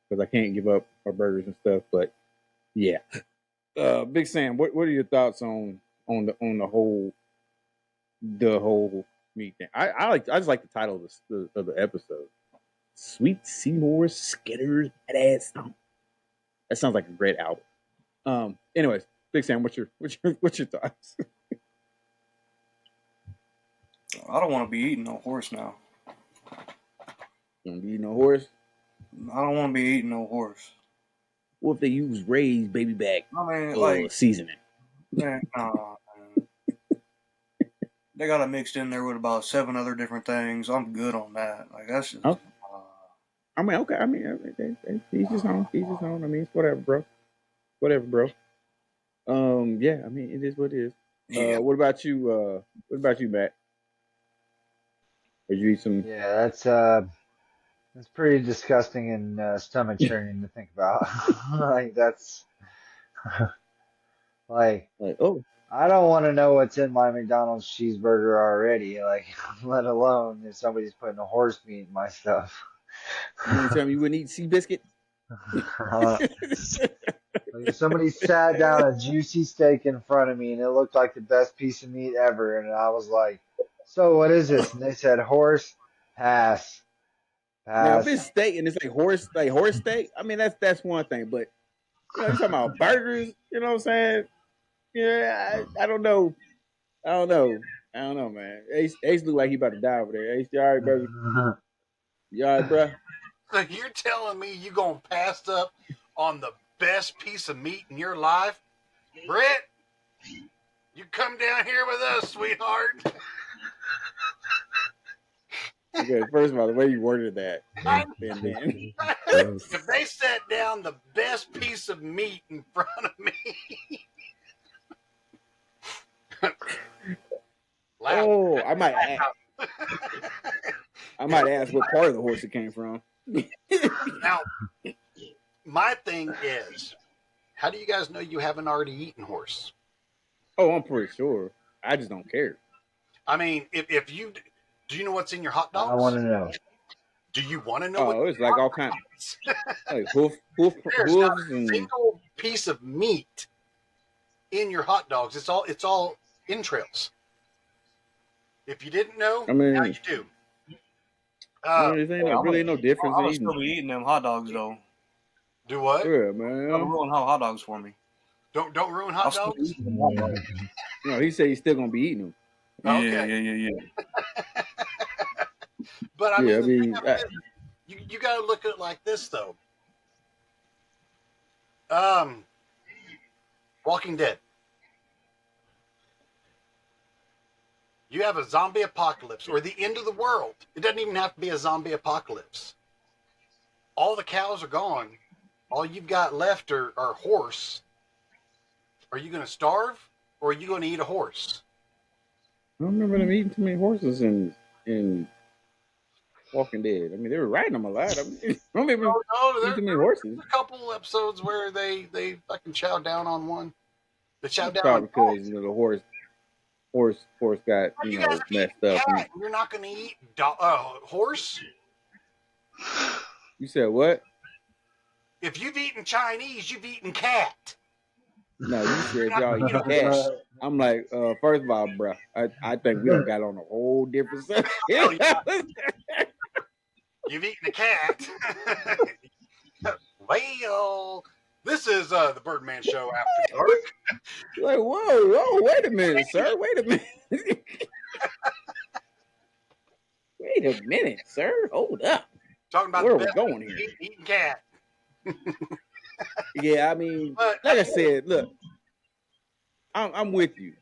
because I can't give up our burgers and stuff. But yeah, Big Sam, what are your thoughts on the whole meat thing? I just like the title of the episode. Sweet Seymour Skinner's Badass Stomp. That sounds like a great album. Anyways, Big Sam, what's your thoughts? I don't want to be eating no horse now. You gonna be eating a horse? I don't want to be eating no horse. What if they use raised baby back I mean, like, seasoning? man, nah, man. They got it mixed in there with about 7 other different things. I'm good on that. Like, that's just. Oh, I mean, okay. I mean, he's just on. He's just on. I mean, it's whatever, bro. Whatever, bro. Yeah. I mean, it is what it is. Yeah. What about you? What about you, Matt? Or you eat some? Yeah, that's pretty disgusting and stomach churning to think about. Like that's like Like, oh, I don't want to know what's in my McDonald's cheeseburger already, like let alone if somebody's putting a horse meat in my stuff. you mean to tell me you wouldn't eat sea biscuit? Like if somebody sat down a juicy steak in front of me and it looked like the best piece of meat ever, and I was like, "So what is this?" And they said, "Horse." Pass, Now, if pass. it's steak and it's like horse steak, I mean that's one thing. But you're talking about burgers. You know what I'm saying? Yeah, I don't know. I don't know. I don't know, man. Ace look like he about to die over there. Ace, you all right, baby? You all right, bro? So you're telling me you gonna pass up on the best piece of meat in your life, Brett? You come down here with us, sweetheart. Okay, first of all, the way you worded that, and then If they set down the best piece of meat in front of me, oh, I might ask what part of the horse it came from. Now, my thing is, how do you guys know you haven't already eaten horse? Oh, I'm pretty sure. I just don't care. I mean, if you do, you know what's in your hot I want dogs? to know. Do you want to know Oh, what's it's like all kinds, like hooves There's not a and single piece of meat in your hot dogs. It's all entrails. If you didn't know, I mean, now you do. there ain't really no difference I'm in gonna still eating. be eating them hot dogs though. Do what? Yeah, Don't man. ruin hot dogs for me. Don't ruin I'll hot still dogs. eat them hot dogs. No, he said he's still gonna be eating them. Okay. Yeah. But I Yeah, I mean, the thing mean, of it is, you got to look at it like this though. Walking Dead. You have a zombie apocalypse or the end of the world. It doesn't even have to be a zombie apocalypse. All the cows are gone. All you've got left are horse. Are you going to starve or are you going to eat a horse? I don't remember them eating too many horses in Walking Dead. I mean, they were riding them a lot. I mean, I don't remember No, eating too many there's horses. a couple episodes where they fucking chow down on one. They chow down Probably on because the horse got you guys have eaten messed up. cat. You're not going to eat horse. You said what? If you've eaten Chinese, you've eaten cat. No, you said y'all You eat know, cat. I'm like, first of all, bruh, I think we don't got on a whole different subject. hell yeah. You've eaten a cat. Well, this is the Birdman Show after dark. Like, whoa, wait a minute, sir. Wait a minute. Wait a minute, sir. Hold up. Talking about Where the are we best going here? eating cat. Yeah, I mean, But like I said, look, I'm with you.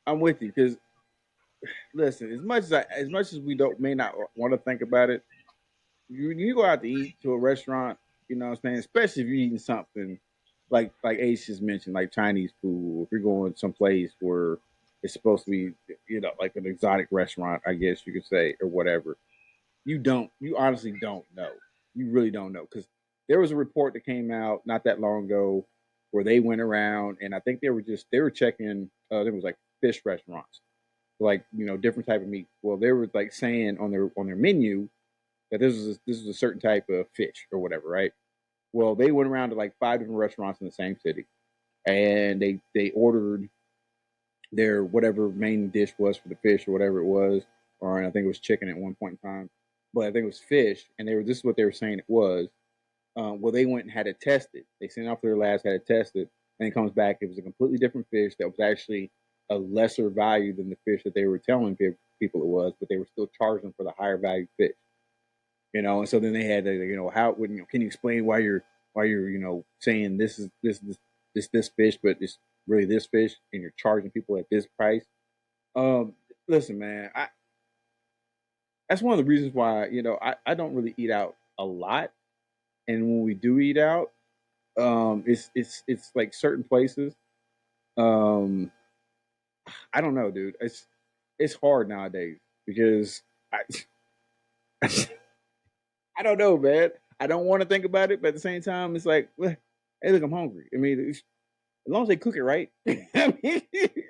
I'm with you because listen, as much as we don't may not want to think about it, you go out to eat to a restaurant, you know what I'm saying? Especially if you're eating something like Ace just mentioned, like Chinese food, or if you're going someplace where it's supposed to be, you know, like an exotic restaurant, I guess you could say, or whatever. You honestly don't know. You really don't know. Because there was a report that came out not that long ago where they went around and I think they were checking there was like fish restaurants, like, you know, different type of meat. Well, they were like saying on their menu that this is a certain type of fish or whatever, right? Well, they went around to like five different restaurants in the same city, and they ordered their whatever main dish was for the fish or whatever it was, or I think it was chicken at one point in time, but I think it was fish, and they were this is what they were saying it was. Well, they went and had it tested. They sent it off to their labs, had it tested, and it comes back. It was a completely different fish that was actually a lesser value than the fish that they were telling people it was, but they were still charging for the higher value fish. You know, and so then they had to, you know, how would you know, can you explain why you're you know saying this fish, but it's really this fish, and you're charging people at this price? Um, Listen, man, that's one of the reasons why I don't really eat out a lot, and when we do eat out, it's like certain places. Um, I don't know, dude. It's hard nowadays because I I don't know, man. I don't want to think about it, but at the same time, it's like, well, hey, look, I'm hungry. I mean, as long as they cook it right. I mean,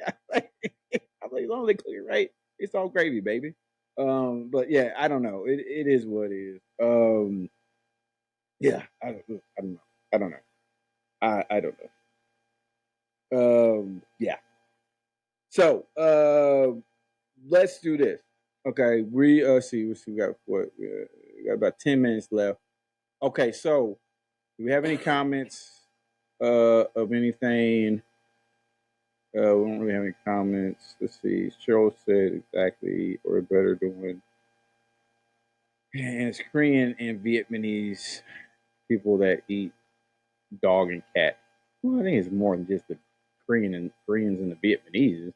I'm like, as long as they cook it right, it's all gravy, baby. But yeah, I don't know. It is what it is. Yeah, I don't know. I don't know. I don't know. Yeah. So, let's do this. Okay, we got we got about 10 minutes left. Okay, so do we have any comments of anything? We don't really have any comments. Let's see. Cheryl said exactly, or better doing. And it's Korean and Vietnamese people that eat dog and cat. Well, I think it's more than just the Koreans and the Vietnamese.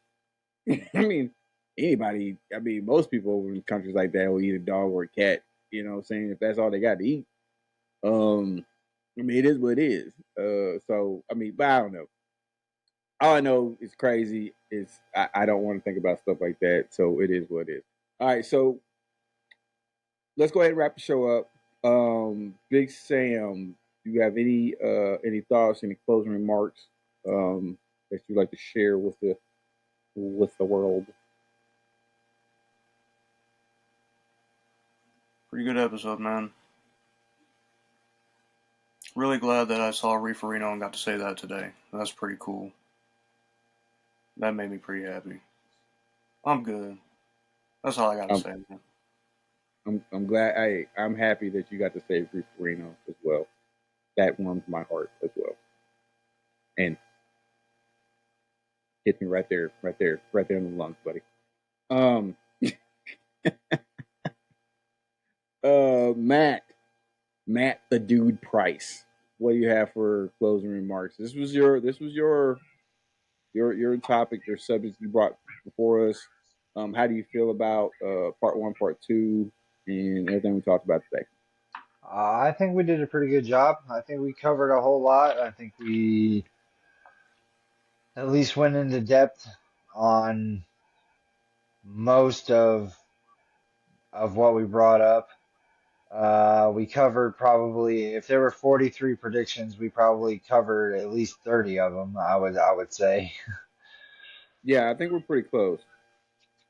I mean, anybody. I mean, most people over in countries like that will eat a dog or a cat. You know what I'm saying? If that's all they got to eat. I mean, it is what it is. So I mean, but I don't know. All I know is crazy. I don't want to think about stuff like that. So it is what it is. All right, so let's go ahead and wrap the show up. Big Sam, do you have any thoughts, any closing remarks that you'd like to share with the world? Pretty good episode, man. Really glad that I saw Referrino and got to say that today. That's pretty cool. That made me pretty happy. I'm good. That's all I gotta I'm say, man. I'm glad. I'm happy that you got to say Referino as well. That warms my heart as well, and hit me right there in the lungs, buddy. Um, Matt, the dude Price. What do you have for closing remarks? This was your topic, your subject you brought before us. How do you feel about part one, part two, and everything we talked about today? I think we did a pretty good job. I think we covered a whole lot. I think we at least went into depth on most of what we brought up. We covered probably, if there were 43 predictions, we probably covered at least 30 of them, I would say. Yeah, I think we're pretty close.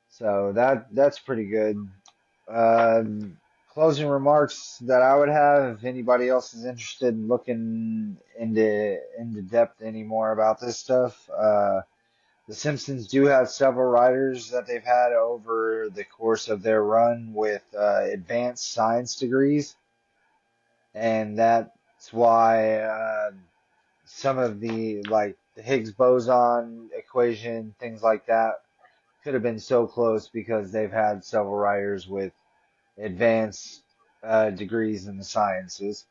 So that's pretty good. Um, closing remarks that I would have, if anybody else is interested in looking into depth anymore about this stuff, the Simpsons do have several writers that they've had over the course of their run with advanced science degrees, and that's why some of the like the Higgs boson equation, things like that, could have been so close because they've had several writers with advanced degrees in the sciences.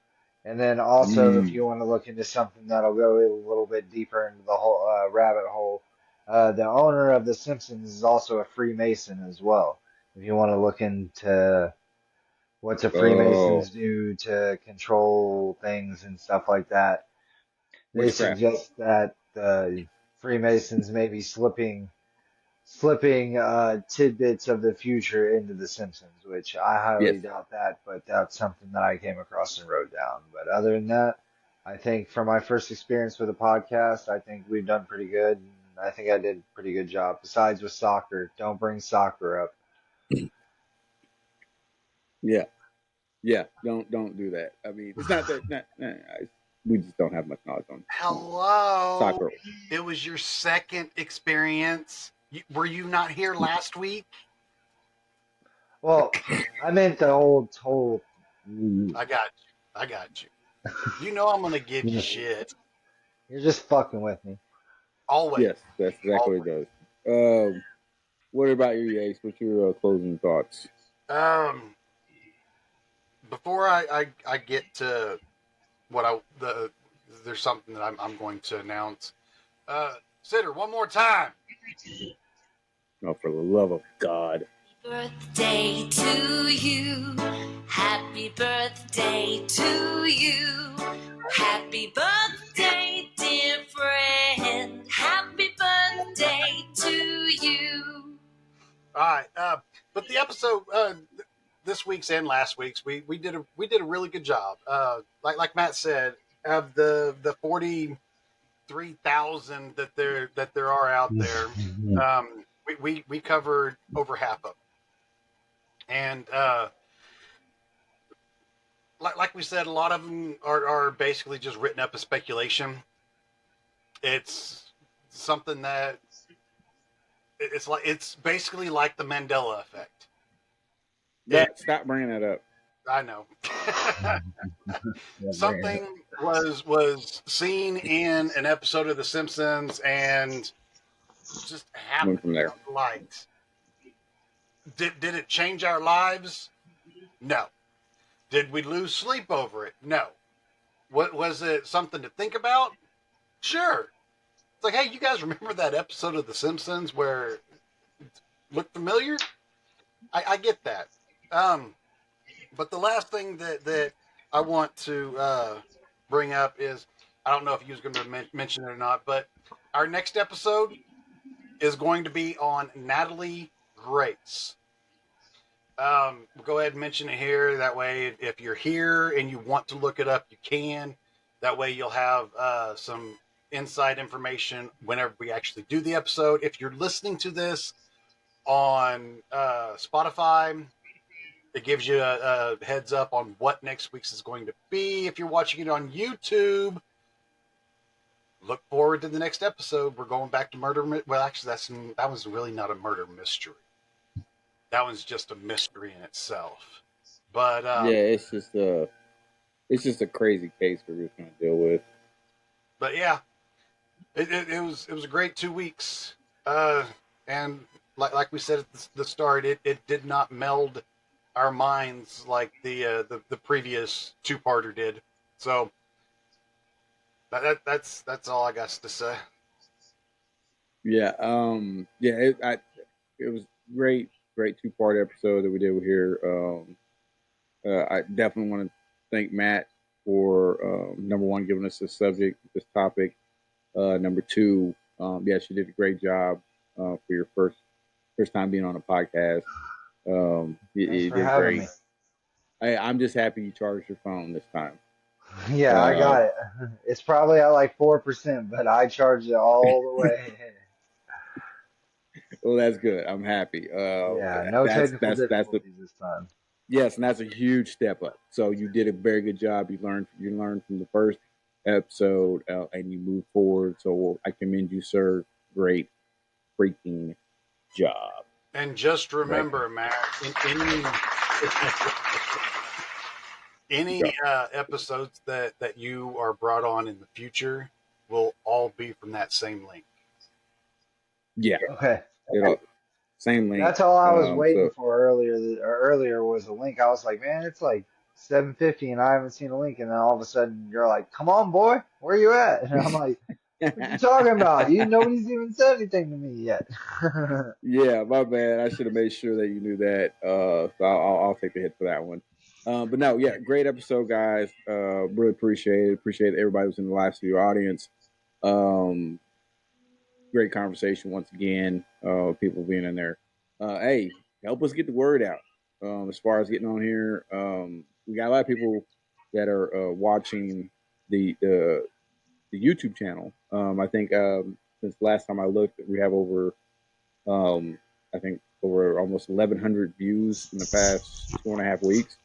And then also, if Mm. you want to look into something that'll go a little bit deeper into the whole rabbit hole, the owner of The Simpsons is also a Freemason as well. If you want to look into what the Oh, Freemasons do to control things and stuff like that, they witchcraft. suggest that the Freemasons may be slipping tidbits of the future into The Simpsons, which I Yes. highly doubt that, but that's something that I came across and wrote down. But other than that, I think for my first experience with a podcast, I think we've done pretty good. And I think I did a pretty good job. Besides with soccer, don't bring soccer up. Yeah. Yeah. Don't do that. I mean, it's not that. We just don't have much knowledge on Hello. soccer. It was your second experience. Were you not here last week? Well, I meant the whole. I got you. I got you. You know I'm gonna give you shit. You're just fucking with me. Always. Yes, that's exactly what Always. it does. What about your Yates? What's your closing thoughts? Um before I get to what there's something that I'm going to announce. Sitter, one more time. Oh, for the love of God! Birthday to you. Happy birthday to you. Happy birthday, dear friend. Happy birthday to you. All right. But the episode this week's and last week's, we did a really good job. Like Matt said, of the 43,000 that there are out there, we covered over half of them. And like we said, a lot of them are basically just written up as speculation. It's something that it's basically like the Mandela effect. Stop bringing that up. I know. Something was seen in an episode of The Simpsons and just Went happened from there. to light. Did it change our lives? No. Did we lose sleep over it? No. What was it? Something to think about? Sure. It's like, hey, you guys remember that episode of The Simpsons where it looked familiar? I get that. But the last thing that I want to bring up is, I don't know if you was going to mention it or not, but our next episode is going to be on Natalie Grace. We'll go ahead and mention it here. That way, if you're here and you want to look it up, you can. That way, you'll have some inside information whenever we actually do the episode. If you're listening to this on Spotify, it gives you a heads up on what next week's is going to be. If you're watching it on YouTube, look forward to the next episode. We're going back to murder. Well, actually, that was really not a murder mystery. That one's just a mystery in itself. But Yeah, it's just a crazy case we're just gonna deal with. But yeah, it was a great 2 weeks. And like we said at the start, it did not meld our minds like the previous two-parter did. So that's all I got to say. Yeah, yeah. It was great 2-part episode that we did here. I definitely want to thank Matt for number one giving us this subject, this topic. Number two, yes, you did a great job for your first time being on a podcast. Thanks You for did having great. me. I'm just happy you charged your phone this time. Yeah, I got it. It's probably at like 4%, but I charged it all the way. Well, that's good. I'm happy. Yeah, no technical That's difficulties this time. Yes, and that's a huge step up. So you did a very good job. You learned from the first episode, and you moved forward. So I commend you, sir. Great freaking job. And just Right. remember, Matt, in any Go. episodes that you are brought on in the future will all be from that same link. Yeah. Okay. It'll same link. That's all I was waiting So for earlier. Earlier was a link. I was like, man, it's like 7:50 and I haven't seen a link. And then all of a sudden you're like, come on, boy, where you at? And I'm like, what you talking about? Nobody's even said anything to me yet. yeah, my bad. I should have made sure that you knew that. So I'll take the hit for that one. But no, yeah, great episode, guys. Really appreciate it. Appreciate everybody who's in the live studio audience. Um, Great conversation once again. People being in there. Hey, help us get the word out. As far as getting on here, we got a lot of people that are watching the the YouTube channel. I think since the last time I looked, we have over I think over almost 1,100 views in the past 2.5 weeks.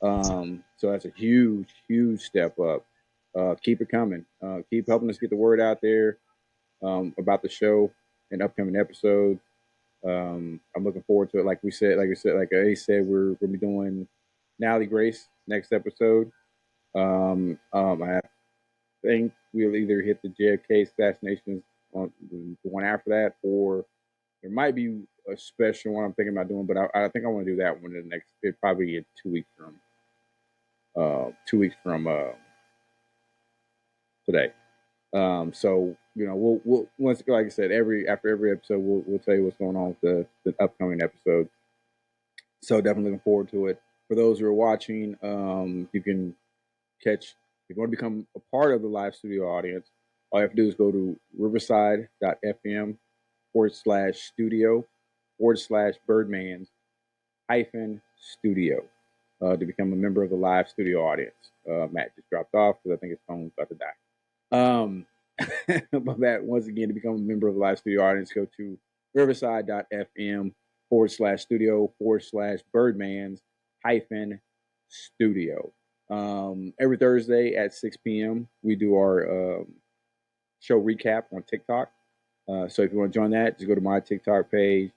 So that's a huge, huge step up. Keep it coming. Keep helping us get the word out there about the show and upcoming episodes. I'm looking forward to it. Like Ace said, we're gonna be doing Nally Grace next episode. I think we'll either hit the JFK assassinations on the one after that, or there might be a special one I'm thinking about doing. But I think I want to do that one in the next. It probably in 2 weeks from 2 weeks from today. So we'll once like I said, after every episode we'll tell you what's going on with the upcoming episode. So definitely looking forward to it. For those who are watching, you can catch if you want to become a part of the live studio audience. All you have to do is go to riverside.fm/studio/Birdman's hyphen studio to become a member of the live studio audience. Matt just dropped off because I think his phone's about to die. But that once again, to become a member of the live studio audience, go to riverside.fm/studio/Birdman's hyphen studio. Every Thursday at 6 p.m., we do our show recap on TikTok. So if you want to join that, just go to my TikTok page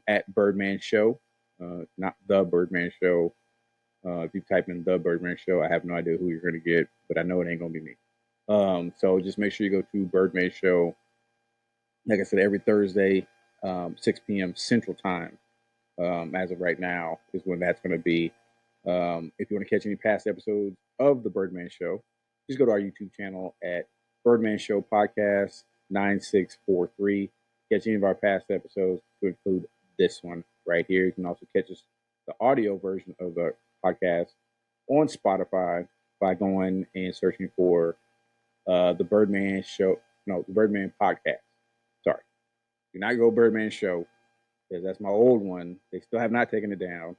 at Birdman Show, not the Birdman Show. If you type in the Birdman Show, I have no idea who you're going to get, but I know it ain't going to be me. So just make sure you go to Birdman Show. Like I said, every Thursday, 6 p.m. Central Time. As of right now, is when that's going to be. If you want to catch any past episodes of the Birdman Show, just go to our YouTube channel at Birdman Show Podcast 9643. Catch any of our past episodes to include this one right here. You can also catch us the audio version of the podcast on Spotify by going and searching for the Birdman Show. No, the Birdman Podcast. Sorry, do not go Birdman Show because that's my old one. They still have not taken it down.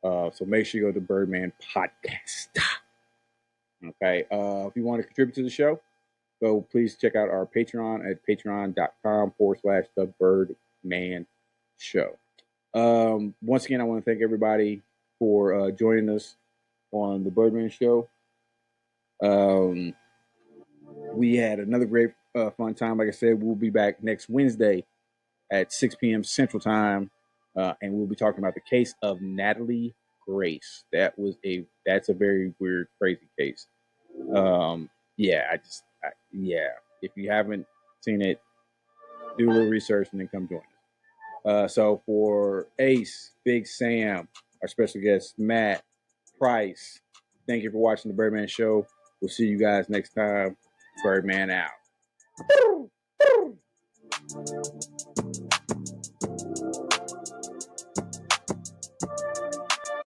So make sure you go to Birdman Podcast. Okay. If you want to contribute to the show, so please check out our Patreon at patreon.com/the Birdman Show. Once again, I want to thank everybody for joining us on the Birdman Show. We had another great fun time. Like I said, we'll be back next Wednesday at 6 p.m. Central Time, and we'll be talking about the case of Natalie Grace. That's a very weird, crazy case. Yeah, If you haven't seen it, do a little research and then come join us. So for Ace, Big Sam, our special guest Matt Price, thank you for watching the Birdman Show. We'll see you guys next time. Birdman out.